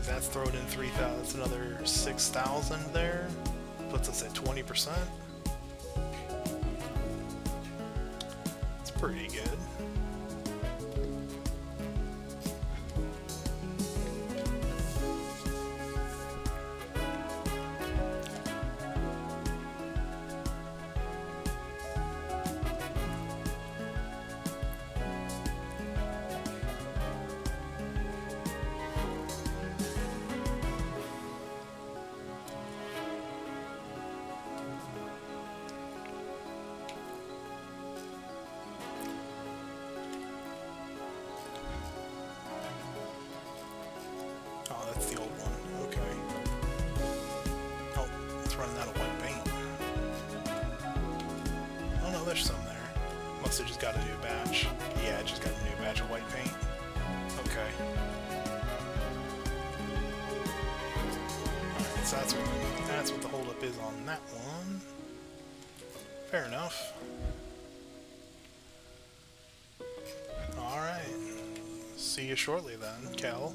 That's thrown in 3,000, that's another 6,000 there. Puts us at 20%. It's pretty good. Oh, that's the old one. Okay. Oh, it's running out of white paint. Oh no, there's some there. Must have just got a new batch. Yeah, it just got a new batch of white paint. Okay. Alright, so that's what the holdup is on that one. Fair enough. Alright. See you shortly then, Cal.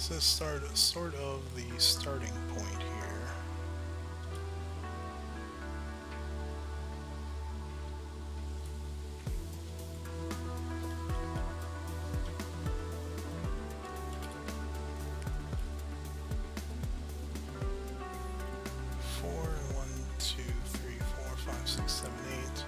This is sort of the starting point here. Four, 1, 2, 3, 4, 5, 6, 7, 8.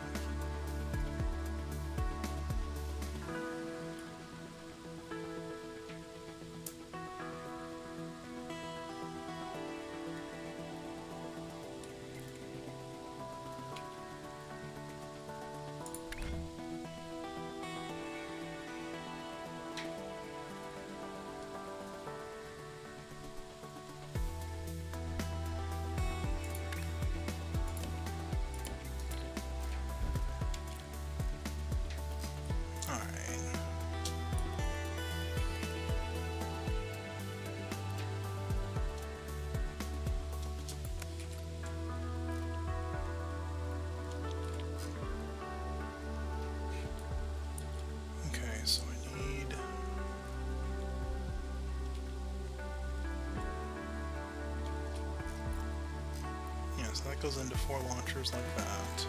So I need... Yeah, so that goes into 4 launchers like that.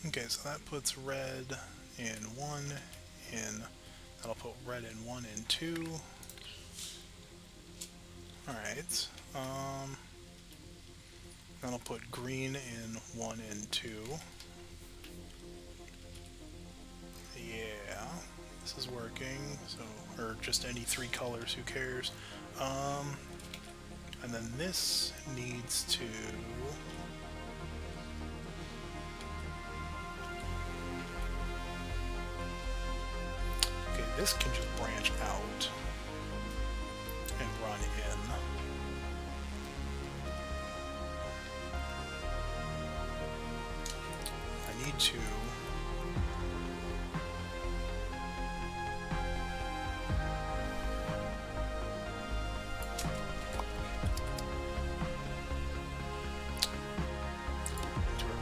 Okay, so that puts red in 1, and that'll put red in 1 and 2. Alright, that'll put green in 1 and 2. Yeah, this is working, so, or just any 3 colors, who cares. And then this needs to... Okay, this can just branch out and run in. I need to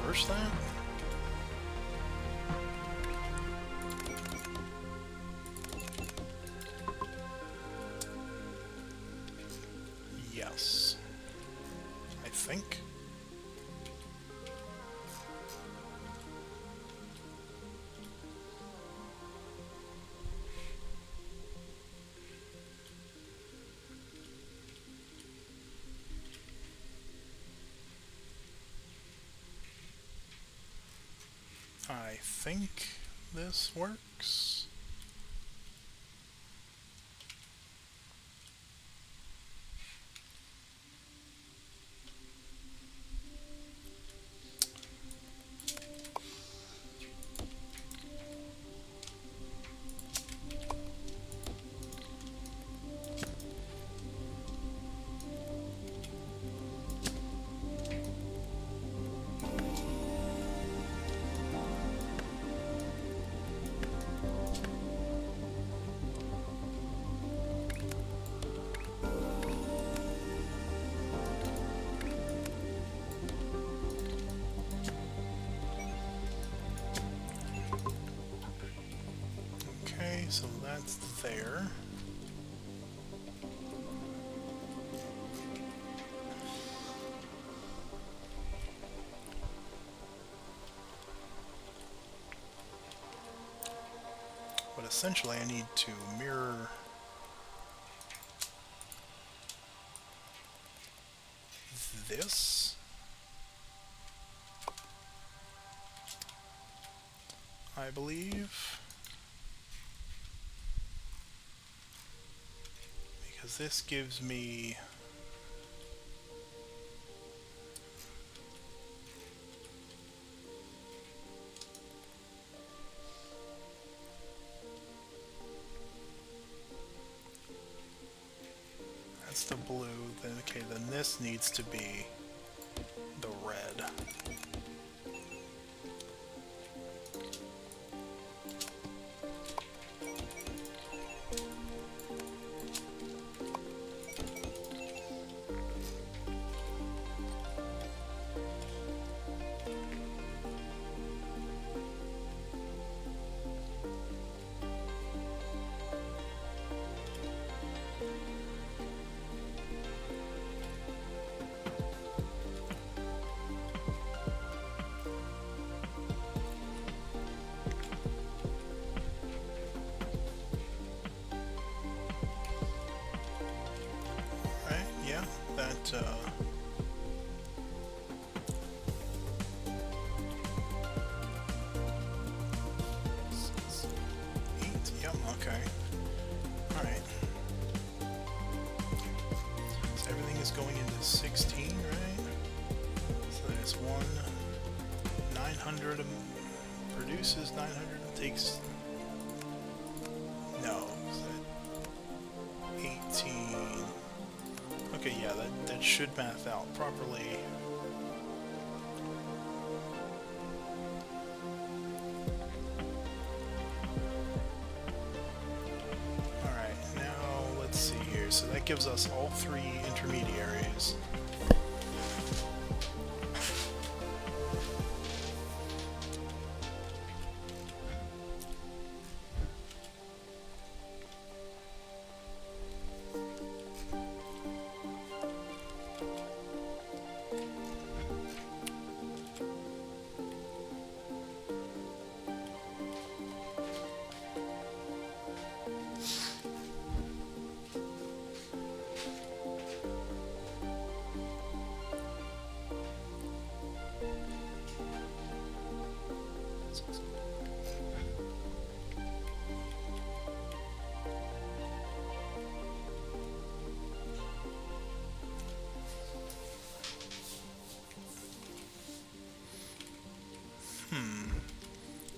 reverse that. Yes, I think. I think this works. Okay, so that's there. But essentially I need to mirror this. I believe. Because this gives me that's the blue, then okay, then this needs to be the red. Yeah, that, 6, 8, yep, okay. Alright. So everything is going into 16, right? So there's 900, produces 900, takes, no, is that 18? Okay, yeah, that should math out properly. Alright, now let's see here. So that gives us all 3 intermediaries.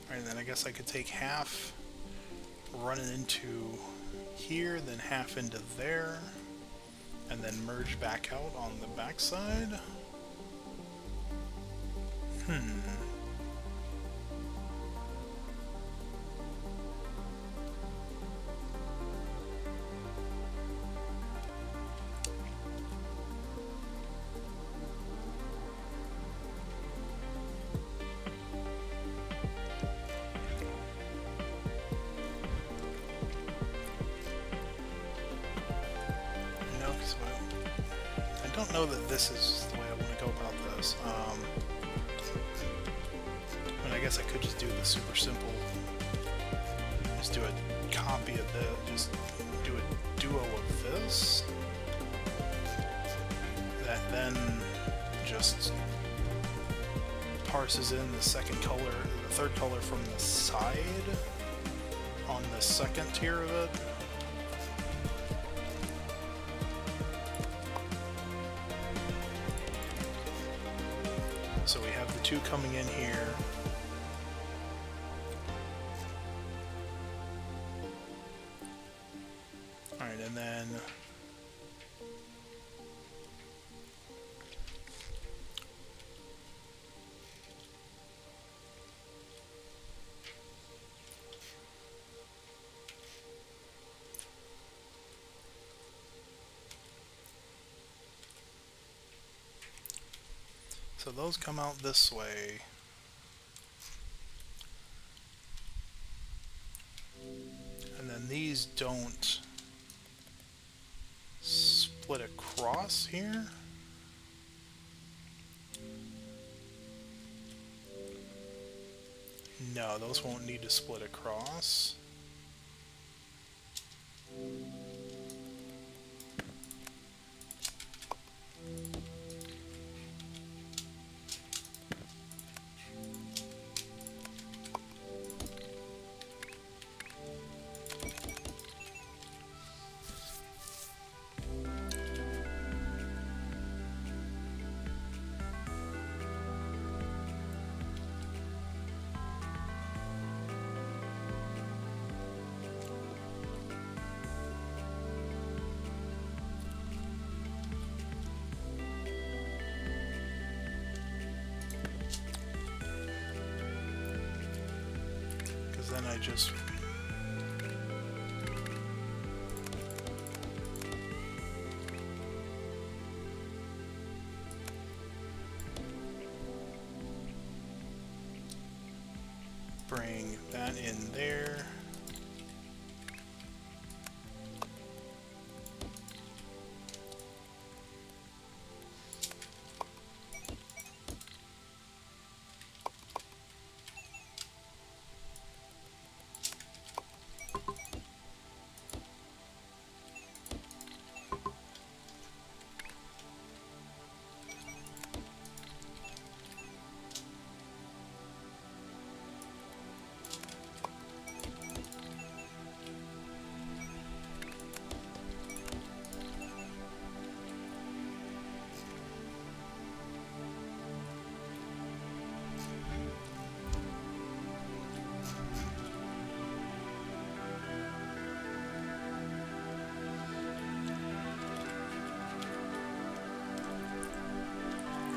Alright, then I guess I could take half running into here, then half into there, and then merge back out on the backside. I don't know that this is the way I want to go about this. I mean, I guess I could just do the super simple. Just do a copy of the. Just do a duo of this. That then just parses in the second color, the third color from the side on the second tier of it. So we have the two coming in here. Alright, and then so those come out this way. And then these don't split across here. No, those won't need to split across. Then I just bring that in there.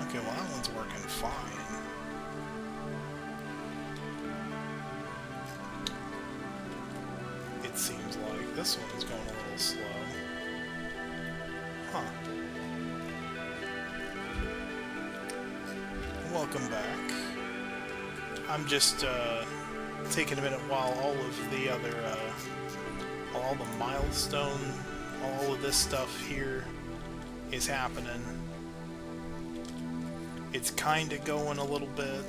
Okay, well that one's working fine. It seems like this one's going a little slow. Huh. Welcome back. I'm just taking a minute while all of the other, all the milestone, all of this stuff here is happening. It's kind of going a little bit.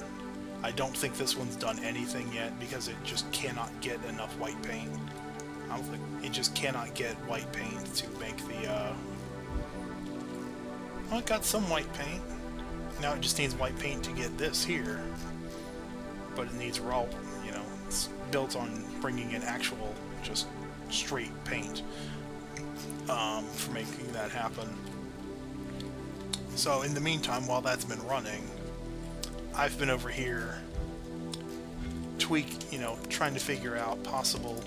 I don't think this one's done anything yet because it just cannot get enough white paint. I don't think it just cannot get white paint to make the, well, it got some white paint. Now it just needs white paint to get this here. But it needs raw, you know, it's built on bringing in actual, just straight paint for making that happen. So in the meantime, while that's been running, I've been over here trying to figure out possible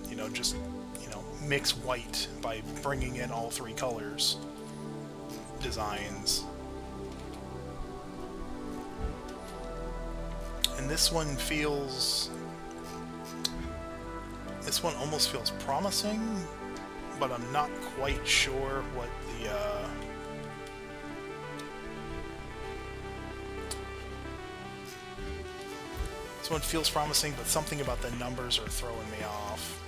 You know, just, you know, mix white by bringing in all three colors designs. And this one almost feels promising, but I'm not quite sure what the this one feels promising, but something about the numbers are throwing me off.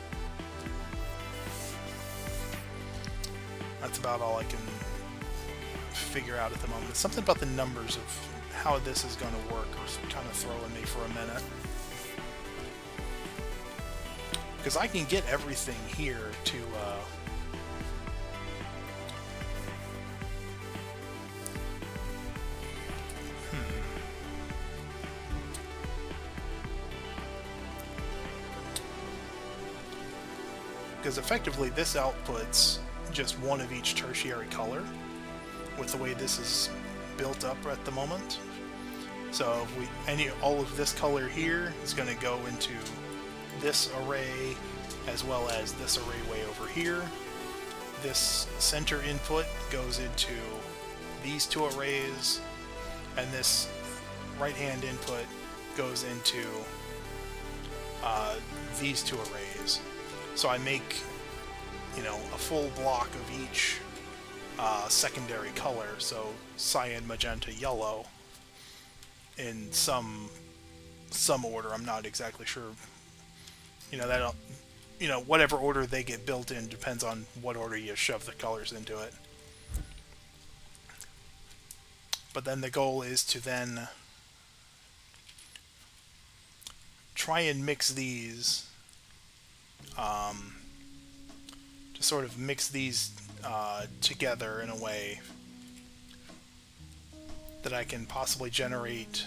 That's about all I can figure out at the moment. Something about the numbers of how this is going to work are kind of throwing me for a minute. Because I can get everything here to because effectively this outputs just one of each tertiary color with the way this is built up at the moment. So if all of this color here is going to go into this array as well as this array way over here. This center input goes into these two arrays, and this right hand input goes into these two arrays. So I make, you know, a full block of each secondary color, so cyan, magenta, yellow, in some order. I'm not exactly sure. You know, that, you know, whatever order they get built in depends on what order you shove the colors into it. But then the goal is to then try and mix these, to sort of mix these together in a way that I can possibly generate,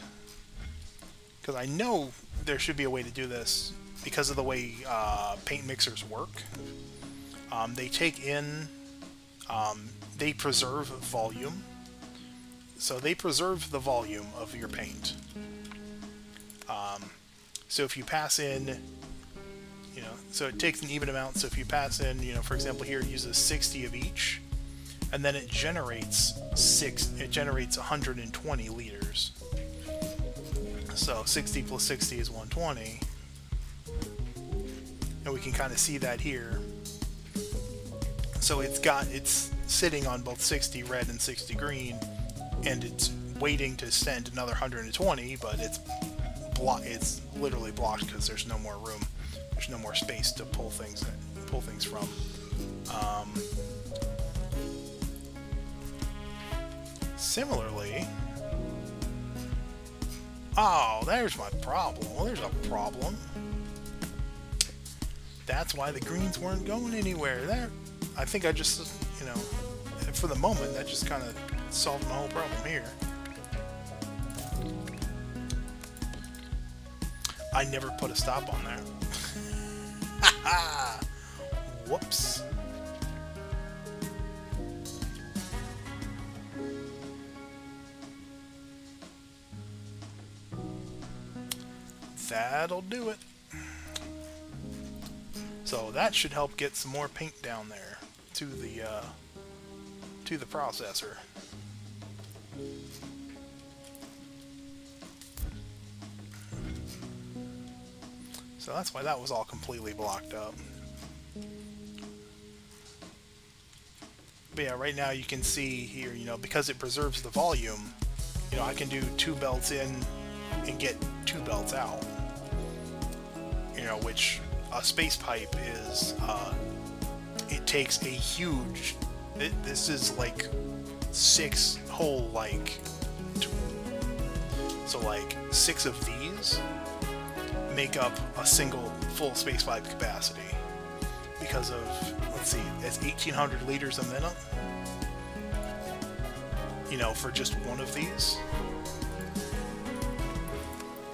because I know there should be a way to do this because of the way paint mixers work. They take in, they preserve volume, so they preserve the volume of your paint. So if you pass in, you know, so it takes an even amount. So if you pass in, you know, for example, here it uses 60 of each, and then it generates 120 liters. So 60 plus 60 is 120, and we can kind of see that here. So it's sitting on both 60 red and 60 green, and it's waiting to send another 120, but it's literally blocked because there's no more room. There's no more space to pull things from. Similarly, oh, there's my problem. Well, there's a problem. That's why the greens weren't going anywhere. There, I think I just, you know, for the moment, that just kind of solved my whole problem here. I never put a stop on there. Whoops. That'll do it. So that should help get some more paint down there to the processor. So that's why that was all completely blocked up. But yeah, right now you can see here, you know, because it preserves the volume, you know, I can do 2 belts in and get 2 belts out. You know, which a space pipe is, it takes a huge, this is like 6 whole, like, so like 6 of these make up a single full space pipe capacity because of, let's see, it's 1,800 liters a minute, you know, for just one of these.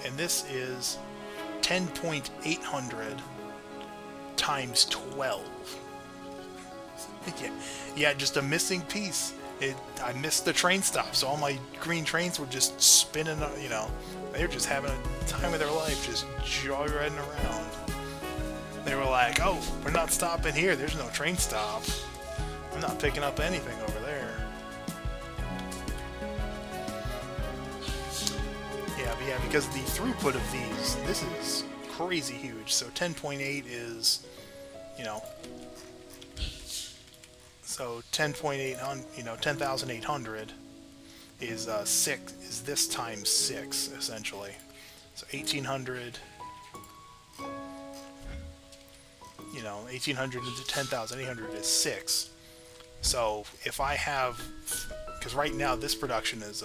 And this is 10.800 times 12. Yeah, just a missing piece. I missed the train stop, so all my green trains were just spinning, you know, they're just having a time of their life, just joyriding around. They were like, oh, we're not stopping here. There's no train stop. I'm not picking up anything over there. Yeah, but yeah, because the throughput of these, this is crazy huge. So 10.8 is, you know, so 10.8, you know, 10,800 is is this times 6 essentially. So 1,800. You know, 1,800 into 10,800 is 6. So if I have, because right now this production is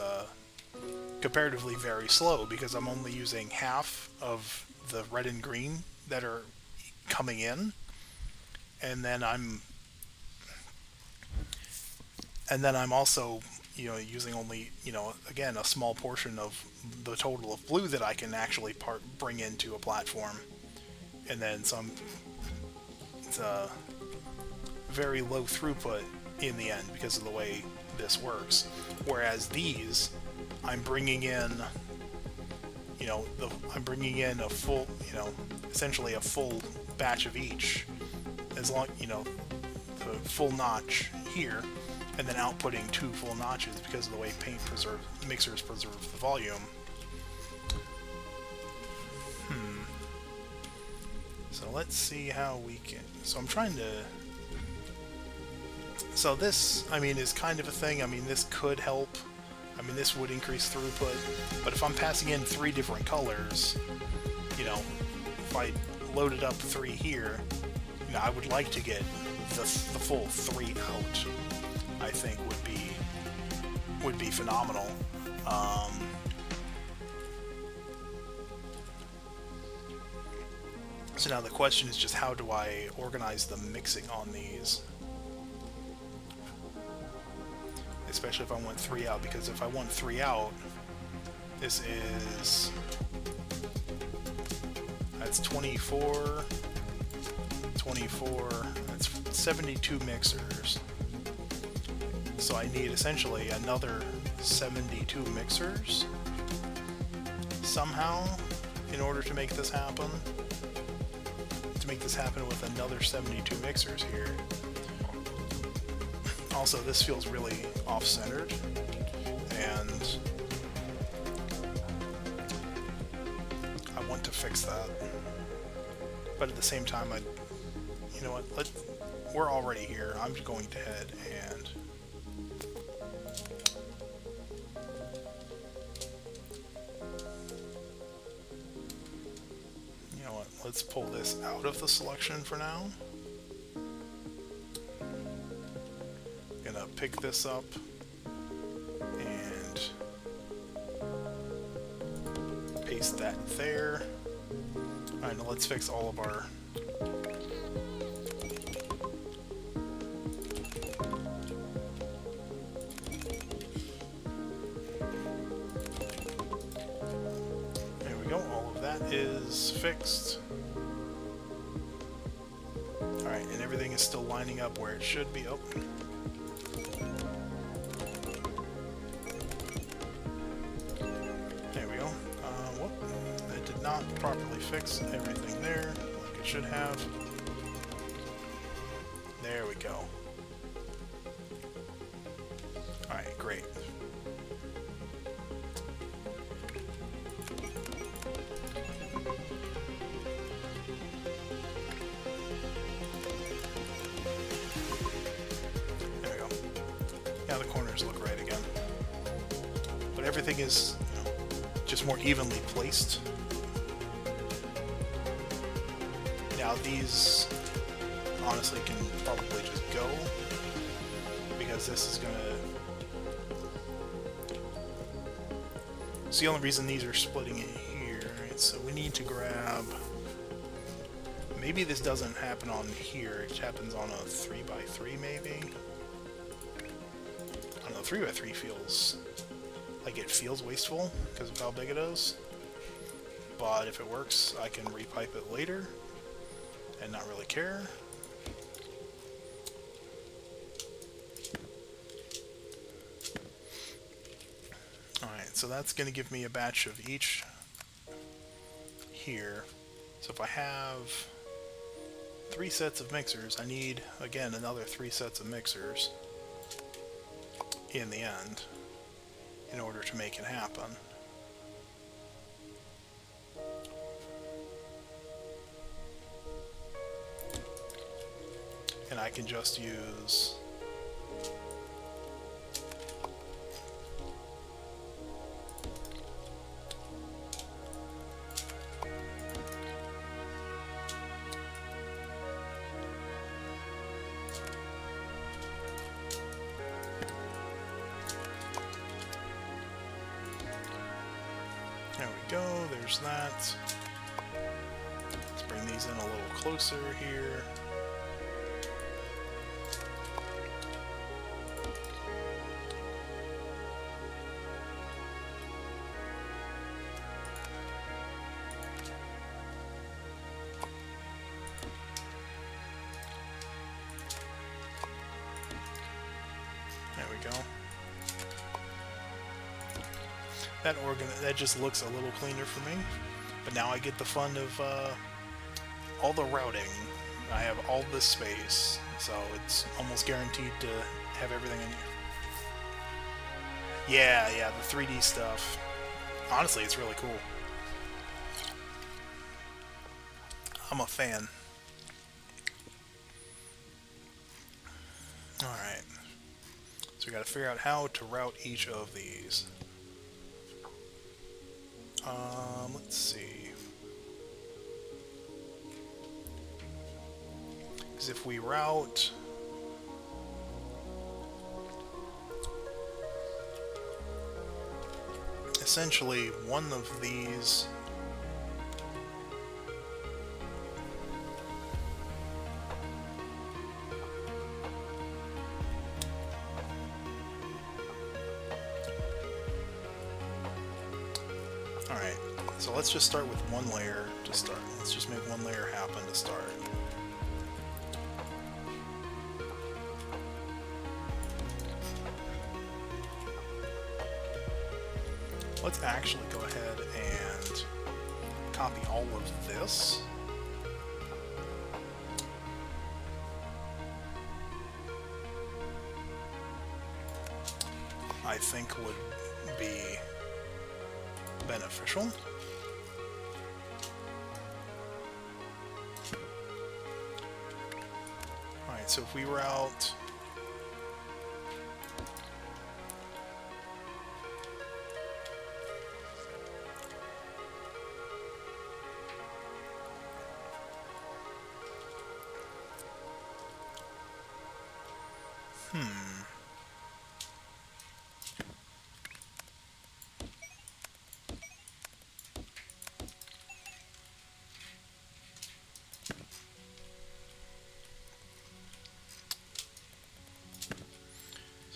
comparatively very slow because I'm only using half of the red and green that are coming in, and then I'm also, you know, using only, you know, again, a small portion of the total of blue that I can actually bring into a platform, and then some. It's a very low throughput in the end because of the way this works. Whereas these, I'm bringing in, you know, I'm bringing in a full, you know, essentially a full batch of each, as long, you know, the full notch here, and then outputting 2 full notches because of the way mixers preserve the volume. So let's see how we can... So I'm trying to... So this, I mean, is kind of a thing. I mean, this could help. I mean, this would increase throughput. But if I'm passing in 3 different colors, you know, if I loaded up 3 here, you know, I would like to get the full 3 out. I think would be phenomenal. So now the question is just how do I organize the mixing on these? Especially if I want 3 out, because if I want 3 out, this is... That's 24, that's 72 mixers. So I need essentially another 72 mixers somehow in order to make this happen. To make this happen with another 72 mixers here. Also, this feels really off-centered, and I want to fix that. But at the same time, you know what? We're already here. I'm just going to head and let's pull this out of the selection for now. Gonna pick this up and paste that there. Alright, now let's fix all of our... There we go, all of that is fixed. Alright, and everything is still lining up where it should be. Oh. There we go. Whoop. That did not properly fix everything there, like it should have. There we go. Alright, great. Now the corners look right again. But everything is, you know, just more evenly placed. Now these honestly can probably just go, because this is gonna... It's the only reason these are splitting it here. Right? So we need to grab... Maybe this doesn't happen on here, it happens on a 3x3 maybe? I don't know, 3x3 feels like it feels wasteful because of how big it is. But if it works, I can repipe it later and not really care. Alright, so that's going to give me a batch of each here. So if I have 3 sets of mixers. I need, again, another 3 sets of mixers in the end in order to make it happen. And I can just use there we go, there's that. Let's bring these in a little closer here. There we go. That just looks a little cleaner for me, but now I get the fun of all the routing. I have all this space, so it's almost guaranteed to have everything in here. Yeah, the 3D stuff. Honestly, it's really cool. I'm a fan. Alright. So we gotta figure out how to route each of these. Let's see. Because if we route... essentially one of these... Alright, so let's just start with one layer to start. Let's just make one layer happen to start. Let's actually go ahead and copy all of this. I think would be beneficial. Alright, so if we route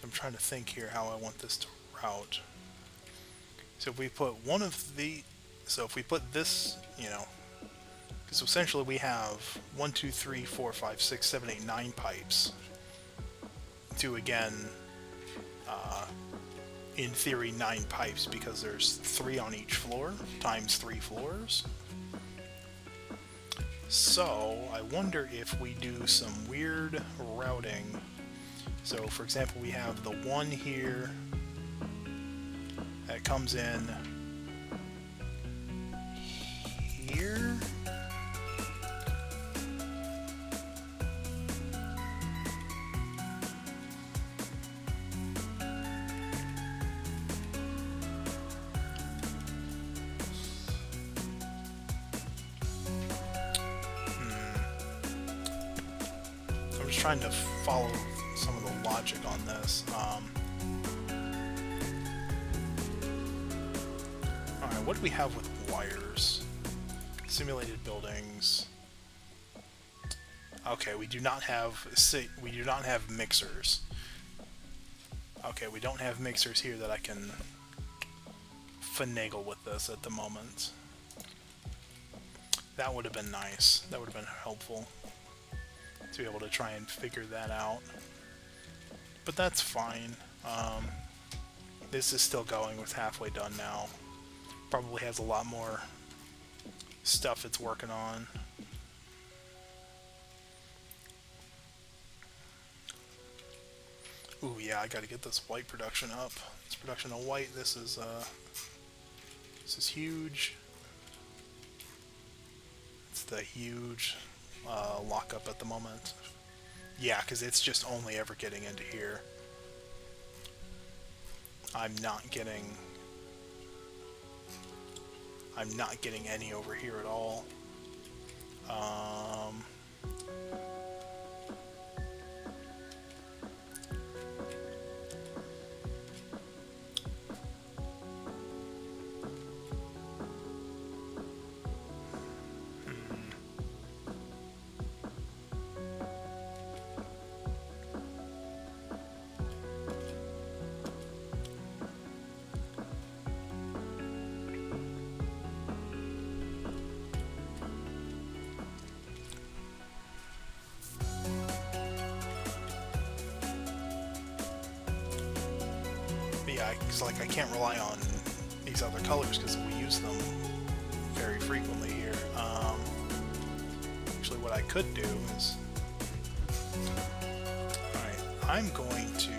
I'm trying to think here how I want this to route. So if we put one of the... So if we put this, you know... Because essentially we have 1, 2, 3, 4, 5, 6, 7, 8, 9 pipes. To, again, in theory, 9 pipes, because there's 3 on each floor, times 3 floors. So, I wonder if we do some weird routing. So, for example, we have the one here that comes in here. I'm just trying to follow some of the logic on this. Alright, what do we have with wires? Simulated buildings. Okay, we do not have mixers. Okay, we don't have mixers here that I can finagle with this at the moment. That would have been nice. That would have been helpful to be able to try and figure that out. But that's fine. This is still going with halfway done now. Probably has a lot more stuff it's working on. Ooh, yeah, I gotta get this white production up. This production of white, this is huge. It's the huge lockup at the moment. Yeah, because it's just only ever getting into here. I'm not getting any over here at all. Yeah, because like I can't rely on these other colors because we use them very frequently here. Actually, what I could do is, alright, I'm going to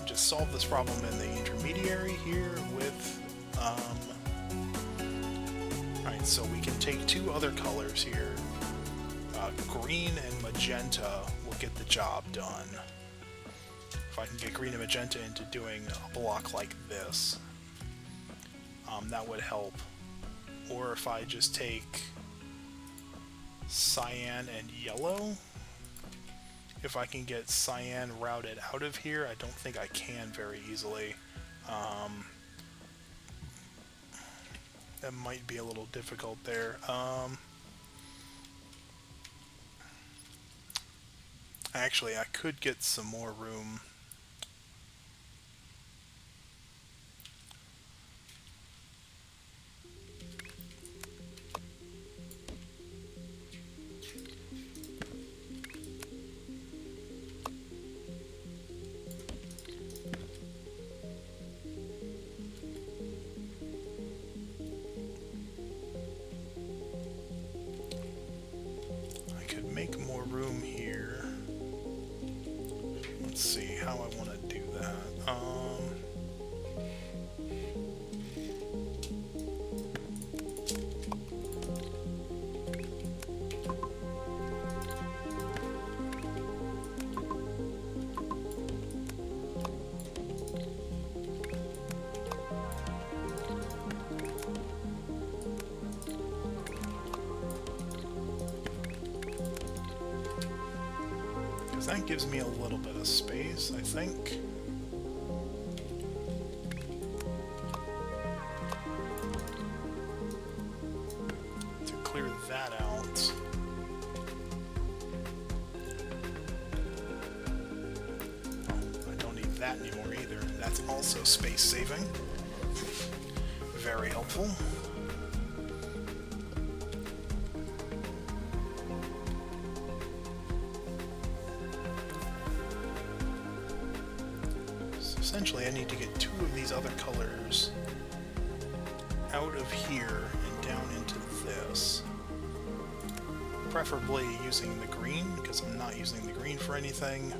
just solve this problem in the intermediary here with, alright, so we can take two other colors here. Green and magenta will get the job done. If I can get green and magenta into doing a block like this, that would help. Or if I just take cyan and yellow, if I can get cyan routed out of here, I don't think I can very easily. That might be a little difficult there. Actually, I could get some more room. I could make more room here. Let's see how I want to do that. That gives me a little bit of space, I think. To clear that out. Oh, I don't need that anymore either. That's also space saving. Very helpful. Essentially, I need to get two of these other colors out of here and down into this. Preferably using the green, because I'm not using the green for anything.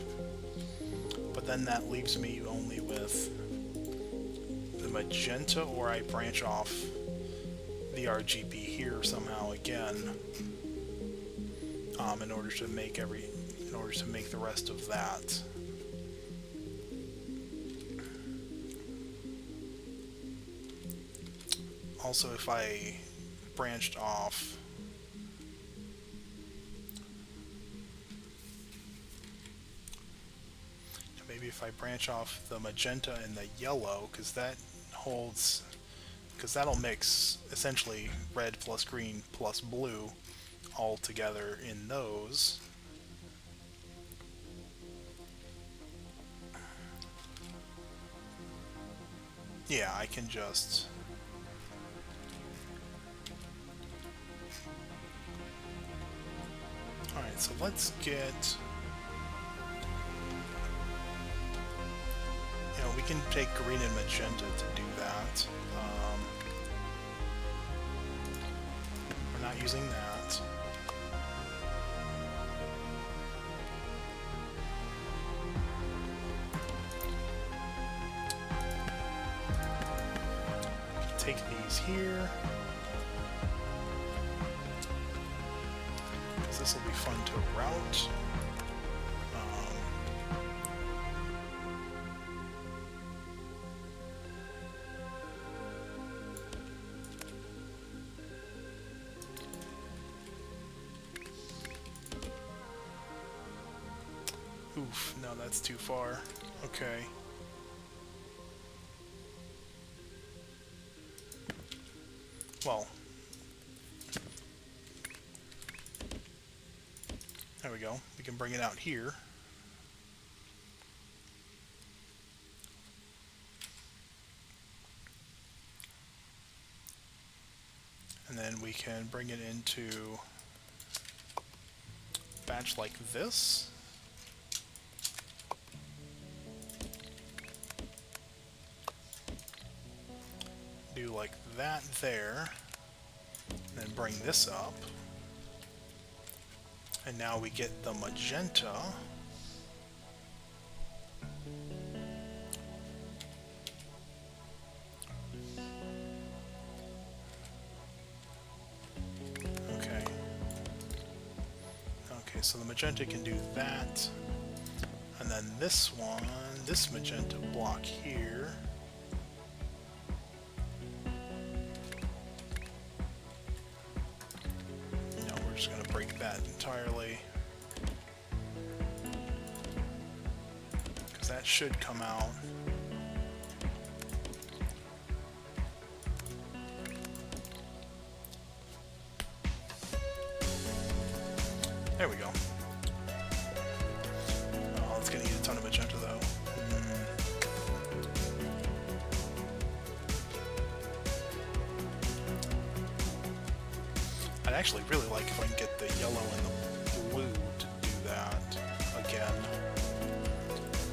But then that leaves me only with the magenta, or I branch off the RGB here somehow again, in order to make the rest of that. Also, if I branched off maybe if I branch off the magenta and the yellow, because that'll mix essentially red plus green plus blue all together in those. Yeah, I can just alright, so let's get, we can take green and magenta to do that. We're not using that. take these here. Because this will be fun to route. Oof, no, that's too far. Okay. Well. There we go. We can bring it out here. And then we can bring it into a batch like this. Do like that there, and then bring this up, and now we get the magenta. Okay. Okay, so the magenta can do that, and then this one, this magenta block here. Just going to break that entirely, because that should come out. There we go. Oh, it's going to need a ton of magenta though. I'd actually really like if I can get the yellow and the blue to do that again.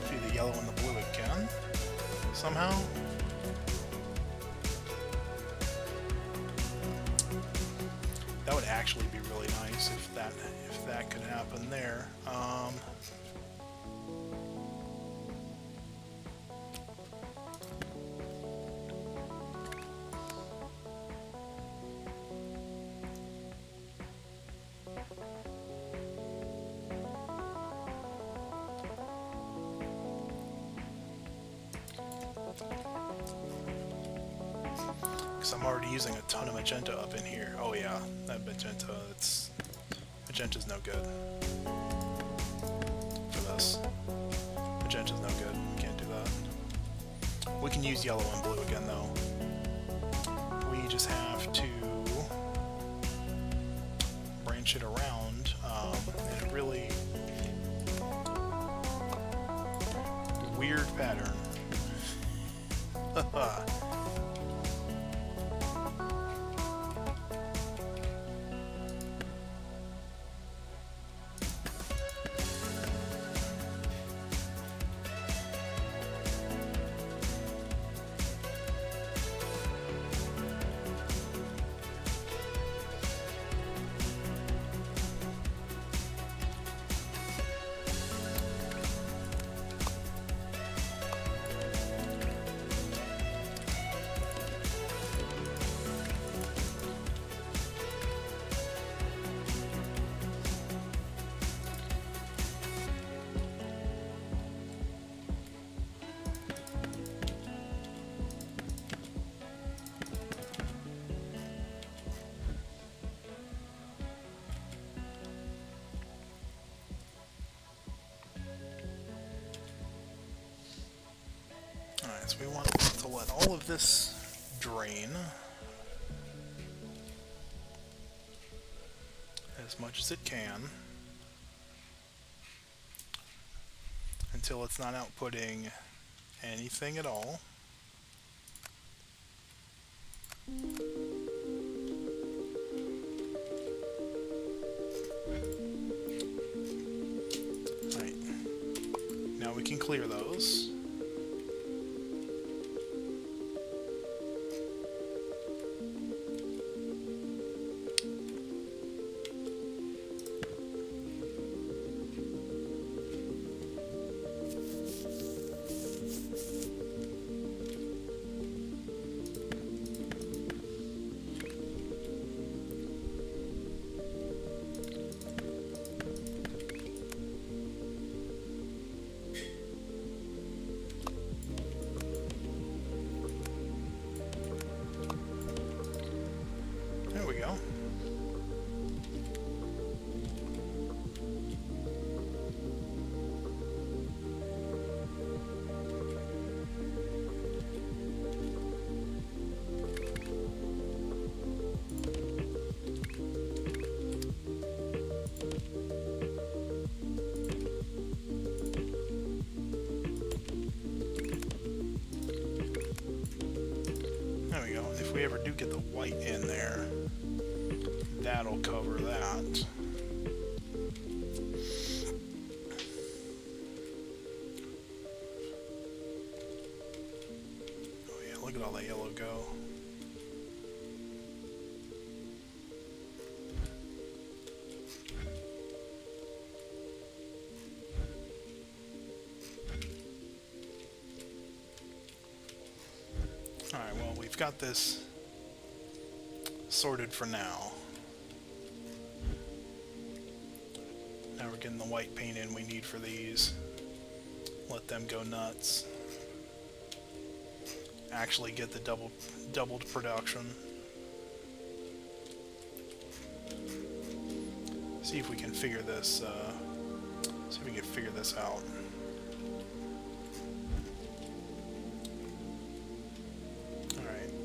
Do the yellow and the blue again, somehow. That would actually be really nice if that could happen there. I'm already using a ton of magenta up in here. Oh yeah, that magenta's no good for this. Magenta's no good. Can't do that. We can use yellow and blue again though. We just have to branch it around in a really weird pattern. So we want to let all of this drain as much as it can until it's not outputting anything at all. Right. Now we can clear those. we ever do get the white in there, that'll cover that. Oh yeah, look at all that yellow go. Alright, well, we've got this sorted for now. Now we're getting the white paint in we need for these. Let them go nuts. Actually get the doubled production. See if we can figure this, see if we can figure this out.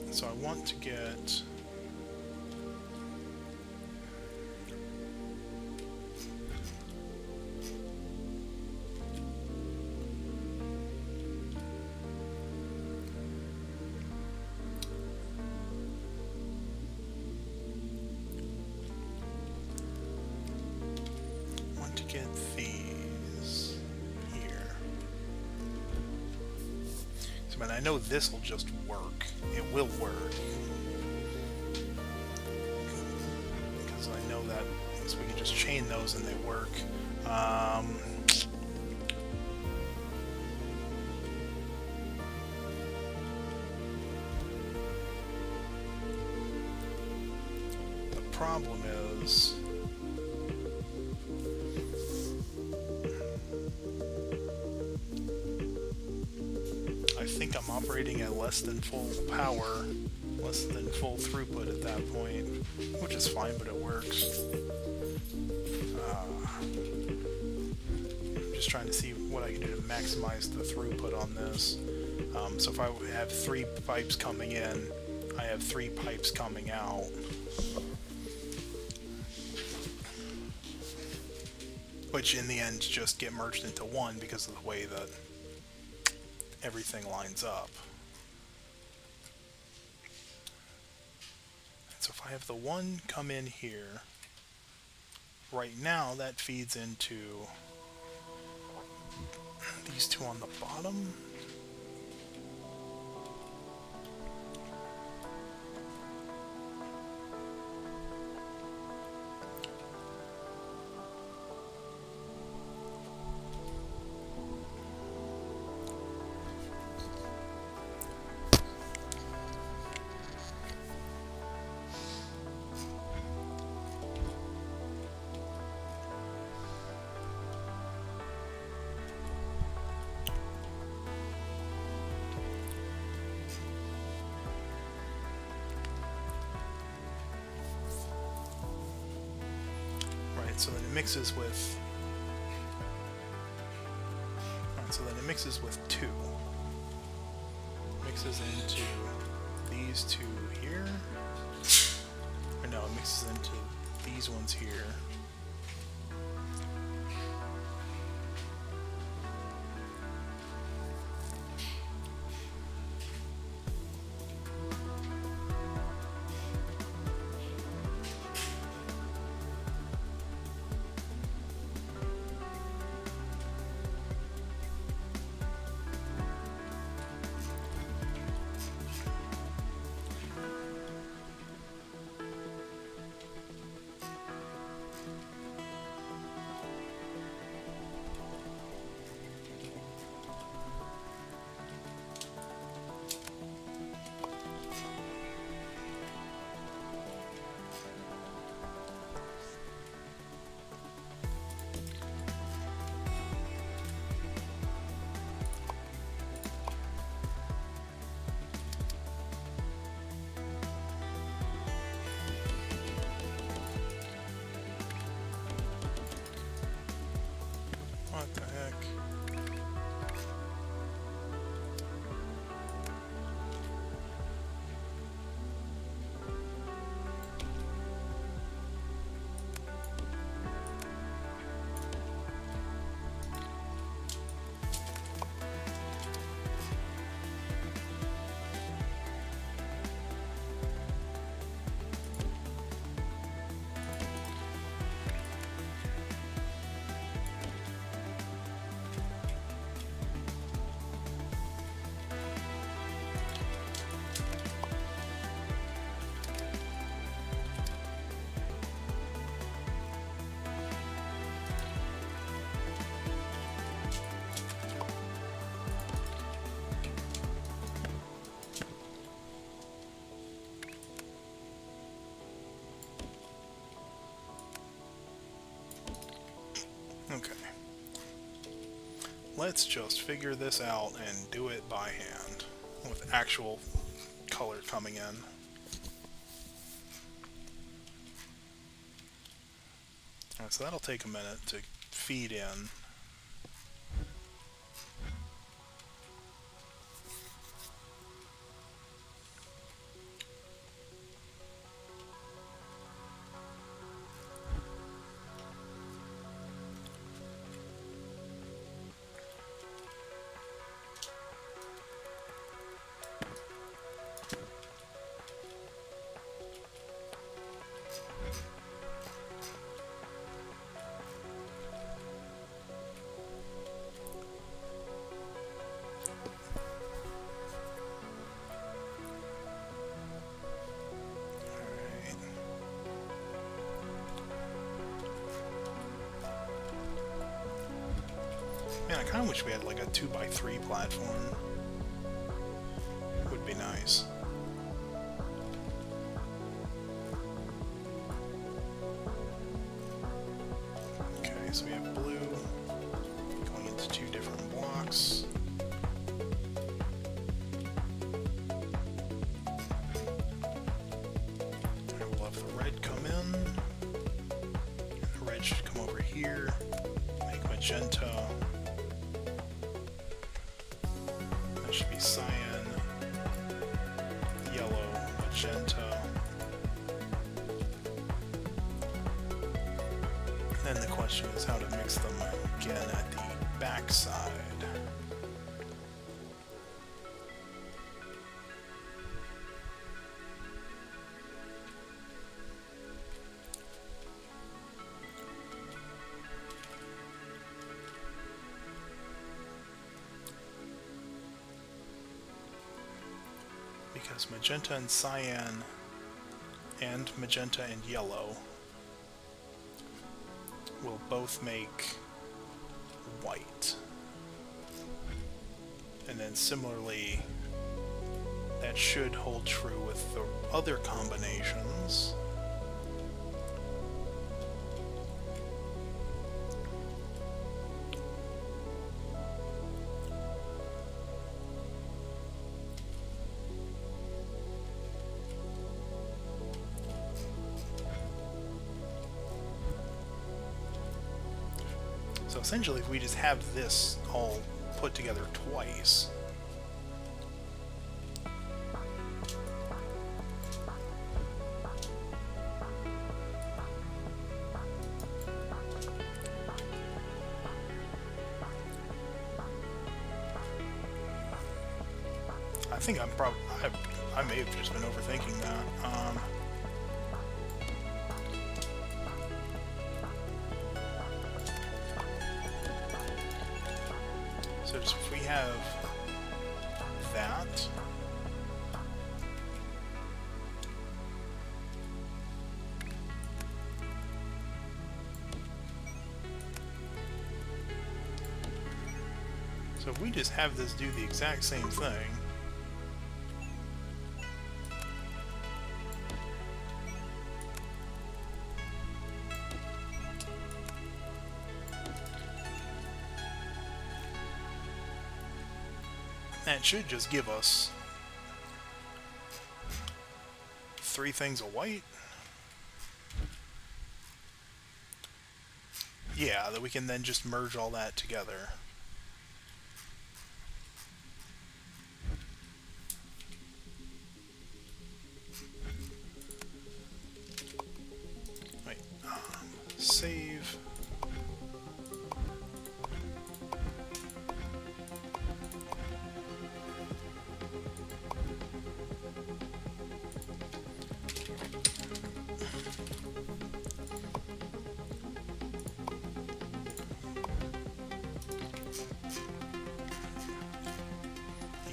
So I want to get these here. So, man, I know this will just work. It will work. Because I know that, so we can just chain those and they work. The problem is, I think I'm operating at less than full power, less than full throughput at that point, which is fine, but it works. I'm just trying to see what I can do to maximize the throughput on this. So if I have 3 pipes coming in, I have 3 pipes coming out. Which in the end just get merged into one because of the way that everything lines up. And so if I have the one come in here, right now that feeds into these 2 on the bottom. So then it mixes with. Alright, so then it mixes with 2. Mixes into these 2 here. Or no, it mixes into these ones here. let's just figure this out and do it by hand, with actual color coming in. Alright, so that'll take a minute to feed in. Man, I kind of wish we had like a 2x3 platform. Would be nice. Okay, so we have blue going into 2 different blocks. And we'll have the red come in. The red should come over here. Make magenta. Should be cyan, yellow, magenta. Then the question is how to mix them again at the back side. Because magenta and cyan and magenta and yellow will both make white. And then similarly, that should hold true with the other combinations. So essentially, if we just have this all put together twice, I think I may have just been overthinking that. So if we have that, so if we just have this do the exact same thing, that should just give us 3 things of white. Yeah, that we can then just merge all that together. Wait, save.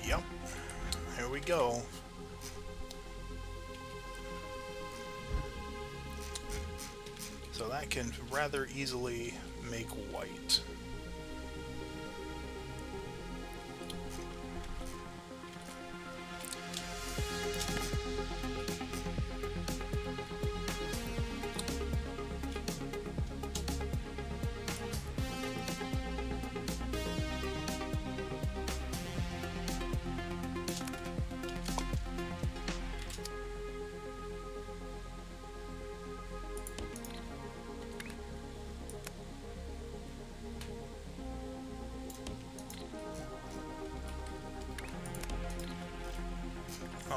Yep, here we go. So that can rather easily make white.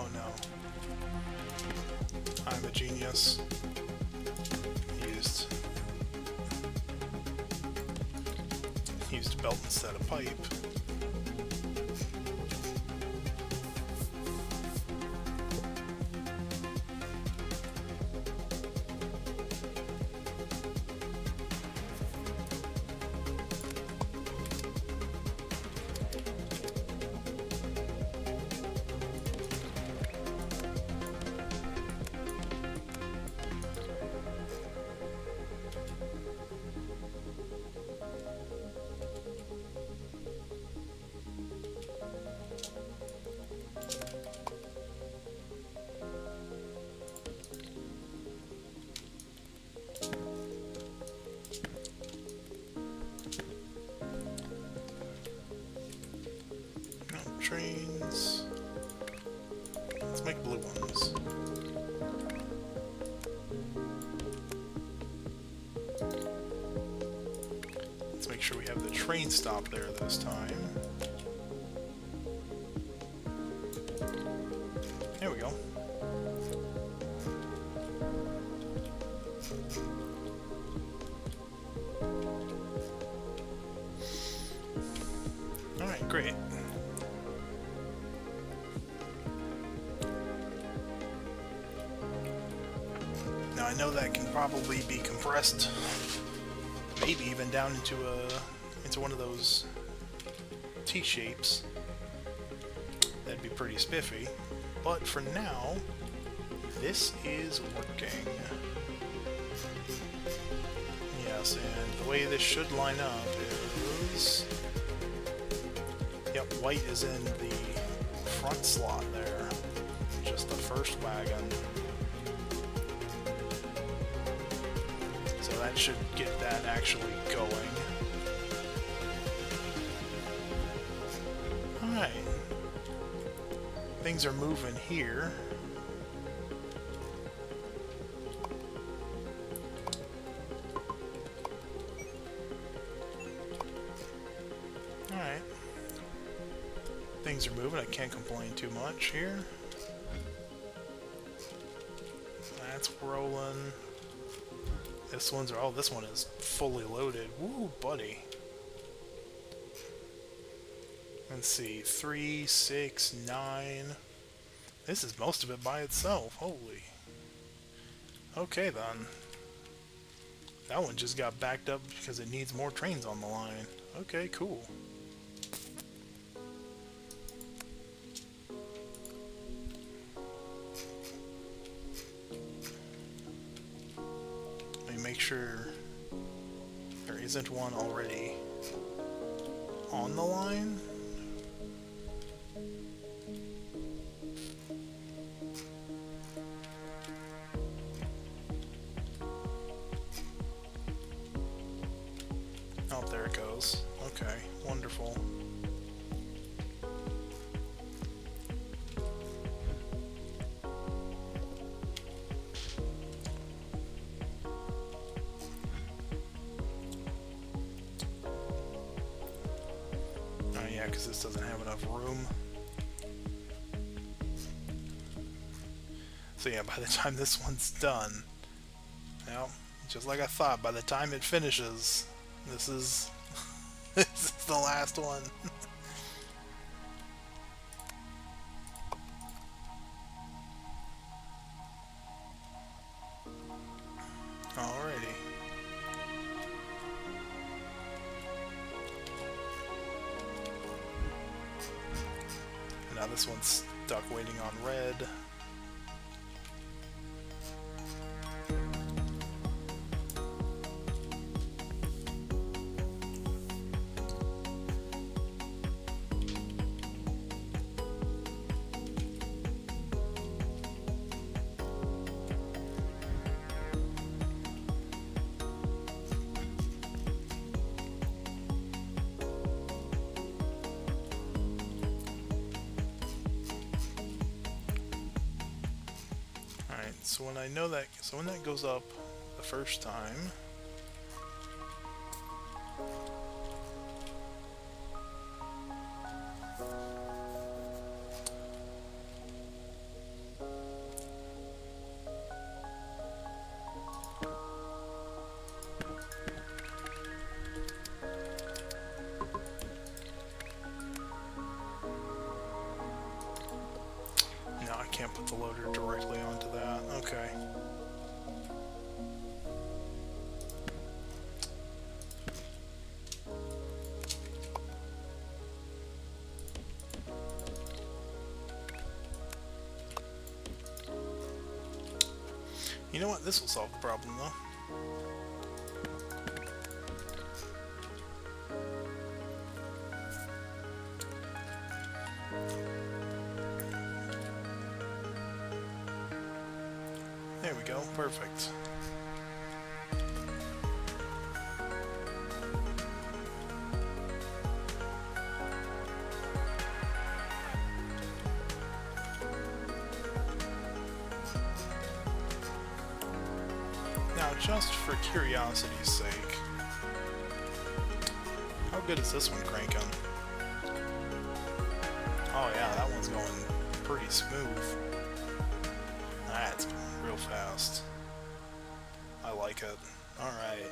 Oh no. I'm a genius. Used a belt instead of pipe. Trains. Let's make blue ones. Let's make sure we have the train stop there this time. There we go. Alright, great. Now I know that can probably be compressed, maybe even down into one of those T-shapes. That'd be pretty spiffy. But for now, this is working. Yes, and the way this should line up is... Yep, white is in the front slot there. Just the first wagon. So that should get that actually going. Alright. Things are moving here. Alright. Things are moving, I can't complain too much here. That's rolling. This one is fully loaded. Woo, buddy. Let's see, 3, 6, 9. This is most of it by itself. Holy. Okay then. That one just got backed up because it needs more trains on the line. Okay, cool. Let me make sure there isn't one already on the line. Oh, there it goes. Okay, wonderful. Oh yeah, because this doesn't have enough room. So yeah, by the time this one's done, well, just like I thought, by the time it finishes, this is this is the last one. Alrighty. And now this one's stuck waiting on red. So when I know that, so when that goes up the first time, put the loader directly onto that. Okay. You know what? This will solve the problem, though. There we go. Perfect. Now, just for curiosity's sake, how good is this one cranking? Oh yeah, that one's going pretty smooth. That's going real fast. I like it. Alright.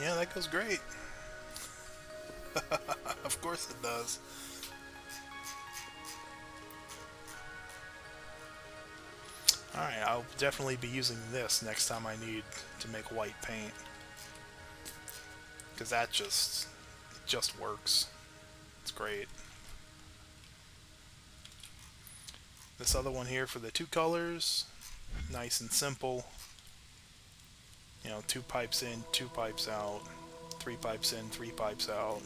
Yeah, that goes great. Of course it does. Alright, I'll definitely be using this next time I need to make white paint. Because that just works. It's great. This other one here for the two colors, nice and simple. You know, 2 pipes in, 2 pipes out, 3 pipes in, 3 pipes out.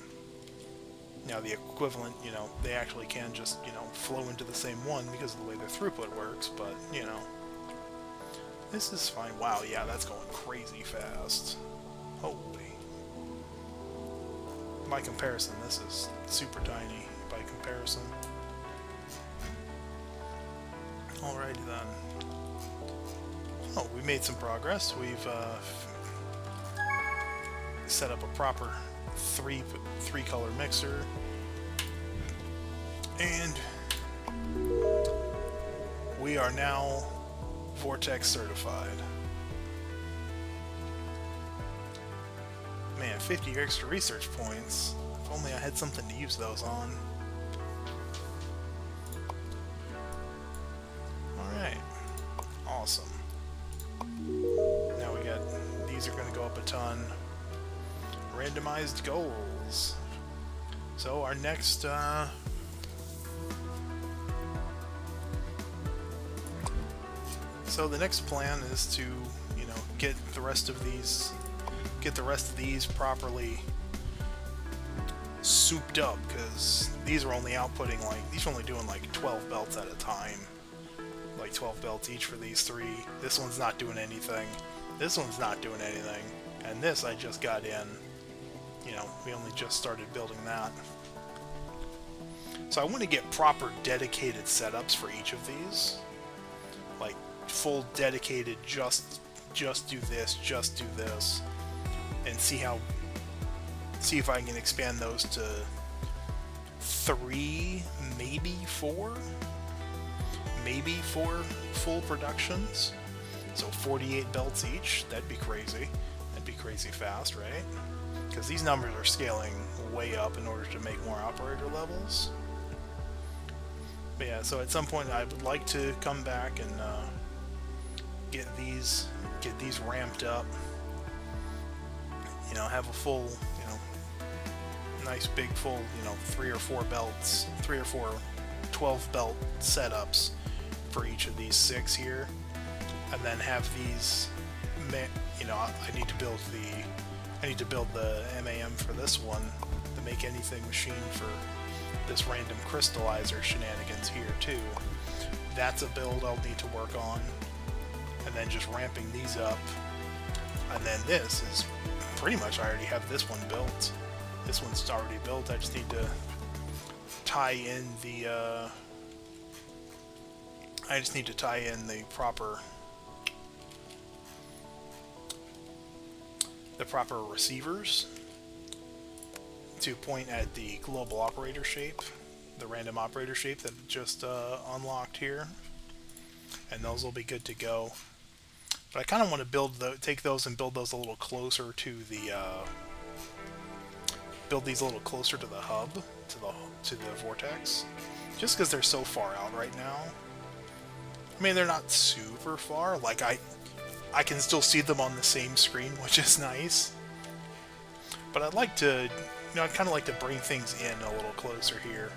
Now the equivalent, you know, they actually can just, you know, flow into the same one because of the way their throughput works, but, you know, this is fine. Wow, yeah, that's going crazy fast. Holy. By comparison, this is super tiny by comparison. Alrighty then. Oh, we made some progress. We've set up a proper three color mixer, and we are now Vortex certified. Man, 50 extra research points. If only I had something to use those on. Alright. Awesome. Now we got, these are going to go up a ton. Randomized goals. So our next, so the next plan is to, you know, get the rest of these properly souped up, because these are only outputting like, these are only doing like 12 belts at a time. Like 12 belts each for these 3. This one's not doing anything. This one's not doing anything. And this I just got in. You know, we only just started building that. So I want to get proper dedicated setups for each of these. Like full dedicated, just do this, just do this. And see if I can expand those to 3, maybe 4? Maybe 4 full productions. So 48 belts each. That'd be crazy. That'd be crazy fast, right? Because these numbers are scaling way up in order to make more operator levels. But yeah, so at some point I would like to come back and get these ramped up. You know, have a full, you know, nice big full, you know, 3 or 4 belts, 3 or 4 12 belt setups for each of these 6 here, and then have these, you know, I need to build the MAM for this one, the Make Anything machine for this random crystallizer shenanigans here too. That's a build I'll need to work on, and then just ramping these up. And then this is pretty much, I already have this one built. This one's already built. I just need to tie in the proper receivers to point at the global operator shape, the random operator shape that just unlocked here, and those will be good to go. But I kind of want to take those and build those a little closer to the build these a little closer to the hub, to the vortex, just because they're so far out right now. I mean, they're not super far. Like, I can still see them on the same screen, which is nice. But I'd like to, I'd kind of like to bring things in a little closer here.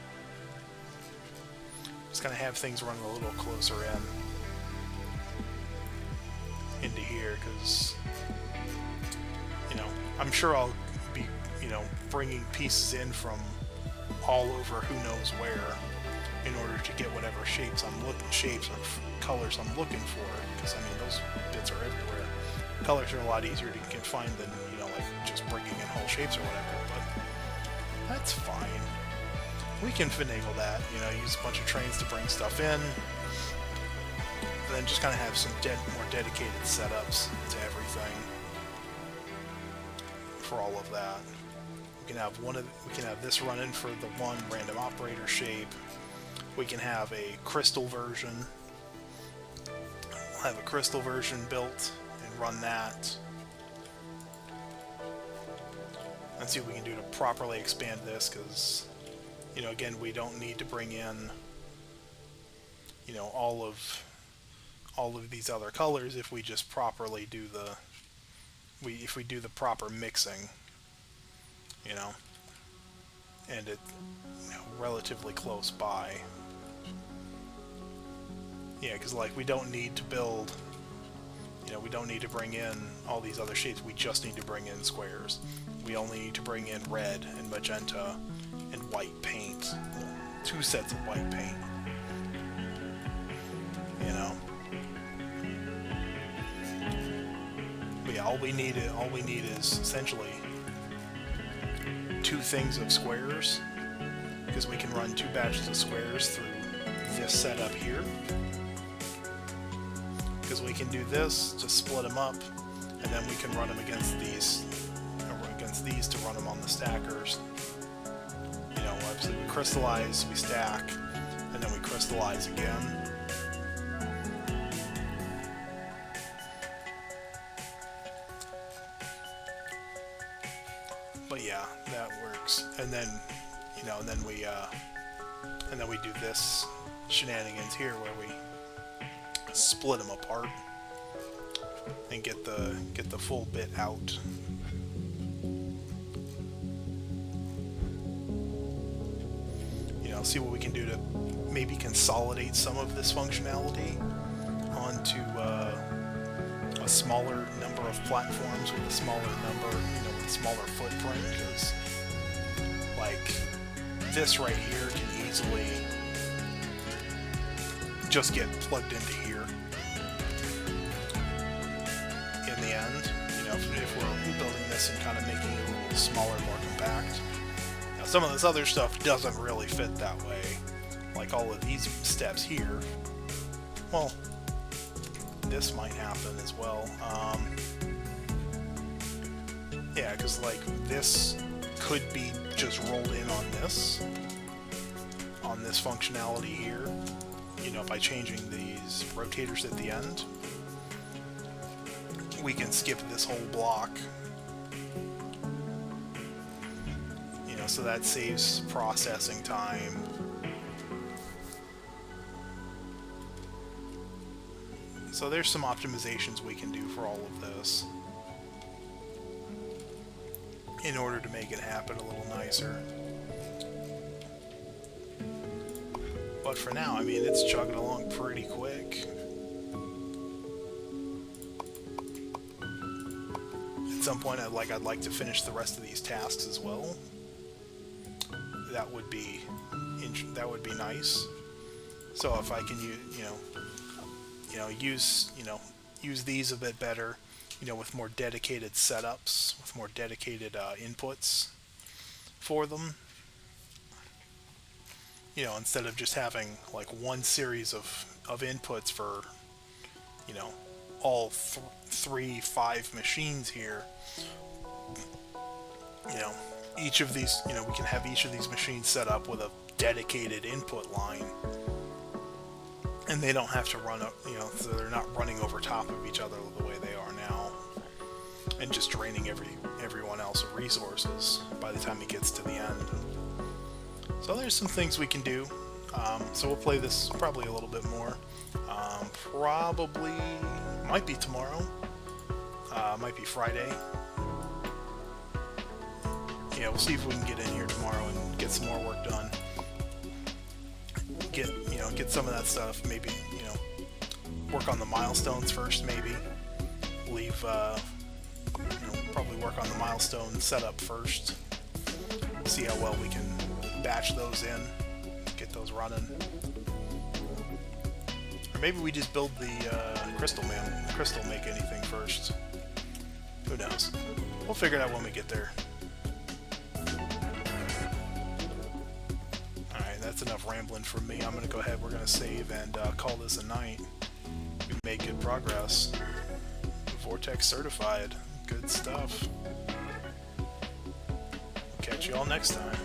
Just kind of have things run a little closer into here, because, I'm sure I'll be, bringing pieces in from all over who knows where in order to get whatever shapes or colors I'm looking for. Because, I mean, those bits are everywhere. Colors are a lot easier to find than, like just bringing in whole shapes or whatever, but that's fine. We can finagle that, use a bunch of trains to bring stuff in, and then just kind of have some more dedicated setups to everything for all of that. We can have this running for the one random operator shape. We can have a crystal version. We'll have a crystal version built and run that. Let's see what we can do to properly expand this, because, again, we don't need to bring in, all of these other colors if we just properly do if we do the proper mixing, and it, relatively close by. Yeah, because, like, we don't need to build, we don't need to bring in all these other shapes, we just need to bring in squares. We only need to bring in red and magenta and white paint. 2 sets of white paint. But yeah, all we need is essentially 2 things of squares, because we can run 2 batches of squares through this setup here. Because we can do this to split them up, and then we can run them against these to run them on the stackers. Obviously we crystallize, we stack, and then we crystallize again. But yeah, that works. And then, and then we do this shenanigans here where we split them apart and get the full bit out. See what we can do to maybe consolidate some of this functionality onto a smaller number of platforms with a smaller number, with a smaller footprint, because, like, this right here can easily just get plugged into here in the end, if we're rebuilding this and kind of making it a little smaller, more compact. Some of this other stuff doesn't really fit that way, like all of these steps here. Well, this might happen as well. Yeah, because, like, this could be just rolled in on this functionality here, by changing these rotators at the end. We can skip this whole block. So that saves processing time. So there's some optimizations we can do for all of this in order to make it happen a little nicer. But for now, I mean, it's chugging along pretty quick. At some point, I'd like to finish the rest of these tasks as well. That would be nice. So if I can use these a bit better, with more dedicated setups, with more dedicated inputs for them, instead of just having like one series of inputs for all 5 machines here. Each of these, we can have each of these machines set up with a dedicated input line, and they don't have to run up, so they're not running over top of each other the way they are now. and just draining everyone else of resources by the time he gets to the end. So there's some things we can do. So we'll play this probably a little bit more. Probably might be tomorrow. Might be Friday. Yeah, we'll see if we can get in here tomorrow and get some more work done. Get some of that stuff. Maybe work on the milestones first. Maybe leave. Probably work on the milestone setup first. See how well we can batch those in. Get those running. Or maybe we just build the crystal make anything first. Who knows? We'll figure it out when we get there. Alright, that's enough rambling from me. I'm gonna go ahead, we're gonna save and call this a night. We made good progress. Vortex certified. Good stuff. Catch you all next time.